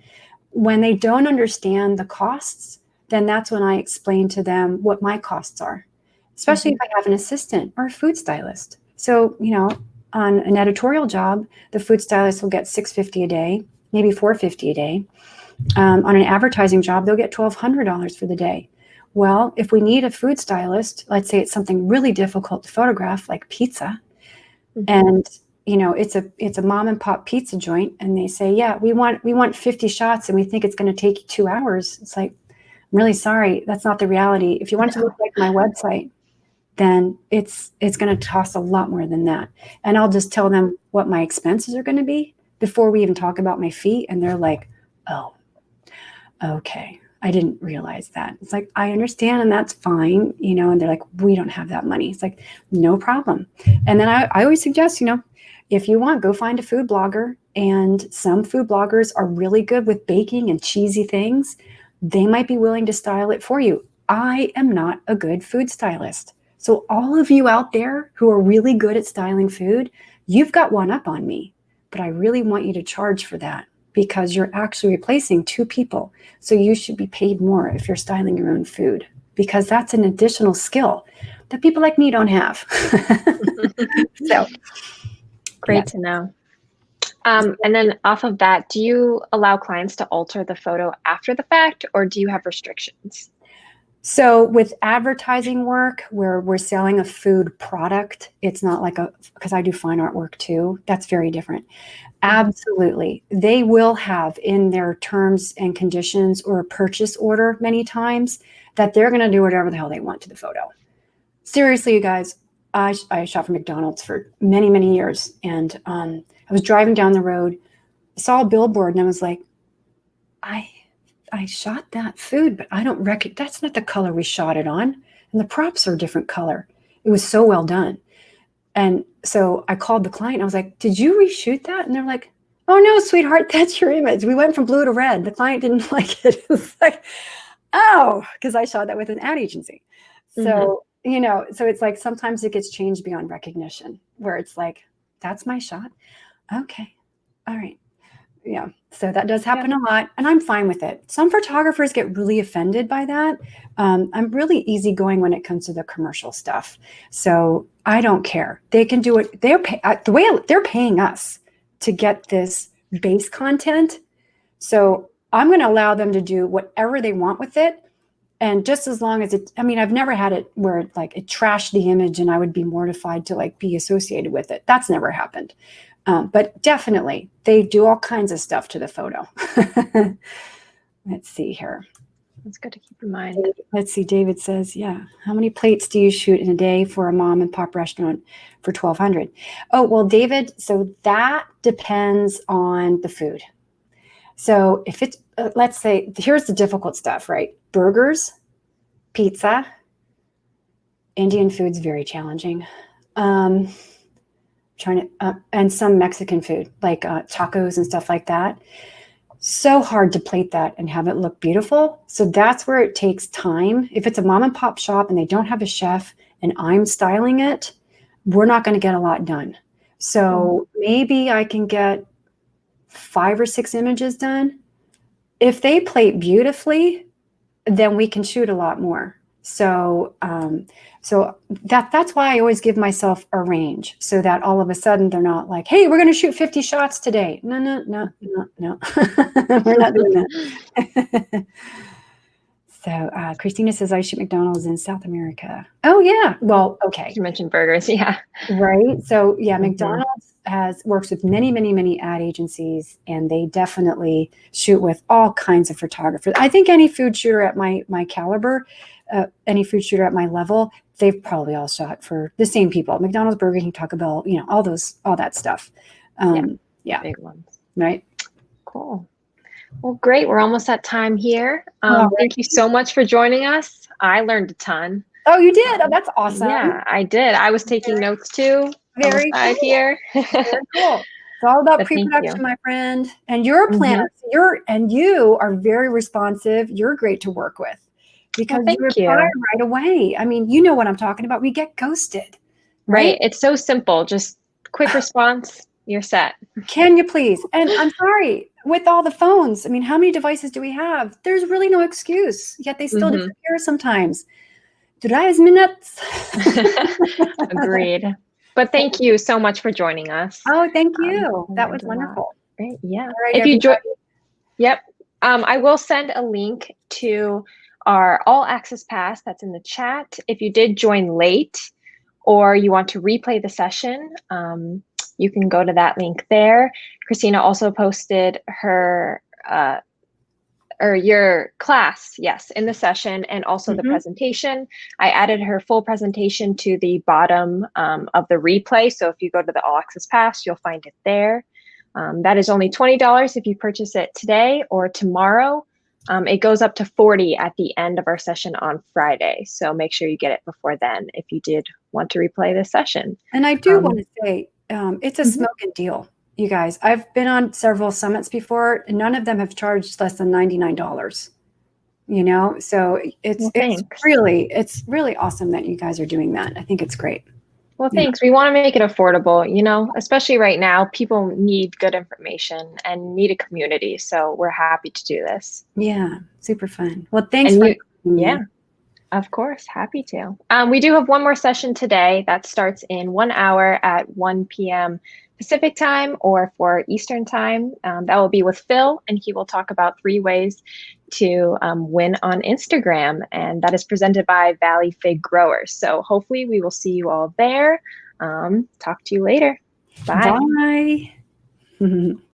when they don't understand the costs, then that's when I explain to them what my costs are, especially if I have an assistant or a food stylist. So, on an editorial job, the food stylist will get $650 a day, maybe $450 a day. On an advertising job, they'll get $1,200 for the day. Well, if we need a food stylist, let's say it's something really difficult to photograph, like pizza, and it's a mom and pop pizza joint, and they say, yeah, we want 50 shots, and we think it's going to take 2 hours. It's like, I'm really sorry, that's not the reality. If you want it to look like my website, then it's going to cost a lot more than that. And I'll just tell them what my expenses are going to be before we even talk about my fee, and they're like, oh, okay, I didn't realize that. It's like, I understand, and that's fine, and they're like, we don't have that money. It's like, no problem. And then I always suggest, if you want, go find a food blogger. And some food bloggers are really good with baking and cheesy things. They might be willing to style it for you. I am not a good food stylist. So all of you out there who are really good at styling food, you've got one up on me. But I really want you to charge for that, because you're actually replacing 2 people. So you should be paid more if you're styling your own food, because that's an additional skill that people like me don't have. So great to know. And then off of that, do you allow clients to alter the photo after the fact, or do you have restrictions? So with advertising work where we're selling a food product, it's not like because I do fine art work too. That's very different. Absolutely. They will have in their terms and conditions or a purchase order many times that they're going to do whatever the hell they want to the photo. Seriously, you guys, I shot for McDonald's for many, many years. And I was driving down the road, saw a billboard, and I was like, I shot that food, but I don't recognize, that's not the color we shot it on. And the props are a different color. It was so well done. And so I called the client. I was like, did you reshoot that? And they're like, oh no, sweetheart, that's your image. We went from blue to red. The client didn't like it. It was like, oh, because I shot that with an ad agency. So, so it's like sometimes it gets changed beyond recognition, where it's like, that's my shot. Okay. All right. Yeah. So that does happen a lot, and I'm fine with it. Some photographers get really offended by that. I'm really easygoing when it comes to the commercial stuff. So I don't care. They can do it. The way they're paying us to get this base content. So I'm going to allow them to do whatever they want with it. And just as long as I've never had it where it trashed the image and I would be mortified to be associated with it. That's never happened. But definitely, they do all kinds of stuff to the photo. Let's see here. That's good to keep in mind. Let's see. David says, yeah. How many plates do you shoot in a day for a mom and pop restaurant for $1,200? Oh, well, David, so that depends on the food. So if it's, let's say, here's the difficult stuff, right? Burgers, pizza, Indian food's very challenging. And some Mexican food, like tacos and stuff like that. So hard to plate that and have it look beautiful. So that's where it takes time. If it's a mom and pop shop and they don't have a chef and I'm styling it, we're not going to get a lot done. So maybe I can get 5 or 6 images done, if they plate beautifully, then we can shoot a lot more. So, so that's why I always give myself a range, so that all of a sudden they're not like, "Hey, we're going to shoot 50 shots today." No, no, no, no, no. We're not doing that. So, Christina says I shoot McDonald's in South America. Oh yeah. Well, okay. You mentioned burgers, yeah. Right. So yeah, Mhm. McDonald's works with many, many, many ad agencies, and they definitely shoot with all kinds of photographers. I think any food shooter at my caliber, any food shooter at my level, they've probably all shot for the same people. McDonald's, Burger King, Taco Bell, all that stuff. Yeah. Big ones. Right. Cool. Well, great. We're almost at time here. All right. Thank you so much for joining us. I learned a ton. Oh, you did? Oh, that's awesome. Yeah, I did. I was taking notes too. Very On the side cool. here. Very cool. It's all about But thank you. pre-production, my friend. And you're a planner. You are very responsive. You're great to work with because Well, you thank you. reply right away. I mean, you know what I'm talking about. We get ghosted, Right. It's so simple. Just quick response. You're set. Can you please? And I'm sorry, with all the phones, I mean, how many devices do we have? There's really no excuse, yet they still disappear sometimes. Drives me nuts. Agreed. But thank you so much for joining us. Oh, thank you. That was learned a lot. wonderful. Great. Yeah. All right, If you join, everybody. yep. I will send a link to our all access pass that's in the chat. If you did join late or you want to replay the session, you can go to that link there. Christina also posted her or your class, yes, in the session, and also the presentation. I added her full presentation to the bottom of the replay. So if you go to the All Access Pass, you'll find it there. That is only $20 if you purchase it today or tomorrow. It goes up to $40 at the end of our session on Friday. So make sure you get it before then if you did want to replay this session. And I do want to say, it's a smoking deal, you guys. I've been on several summits before, and none of them have charged less than $99. So it's really awesome that you guys are doing that. I think it's great. Well, thanks. We want to make it affordable, especially right now. People need good information and need a community. So we're happy to do this. Yeah, super fun. Well, thanks for yeah, of course. Happy to. We do have one more session today that starts in 1 hour at 1 p.m. Pacific time or for Eastern time. That will be with Phil, and he will talk about 3 ways to win on Instagram, and that is presented by Valley Fig Growers. So hopefully we will see you all there. Talk to you later. Bye. Bye.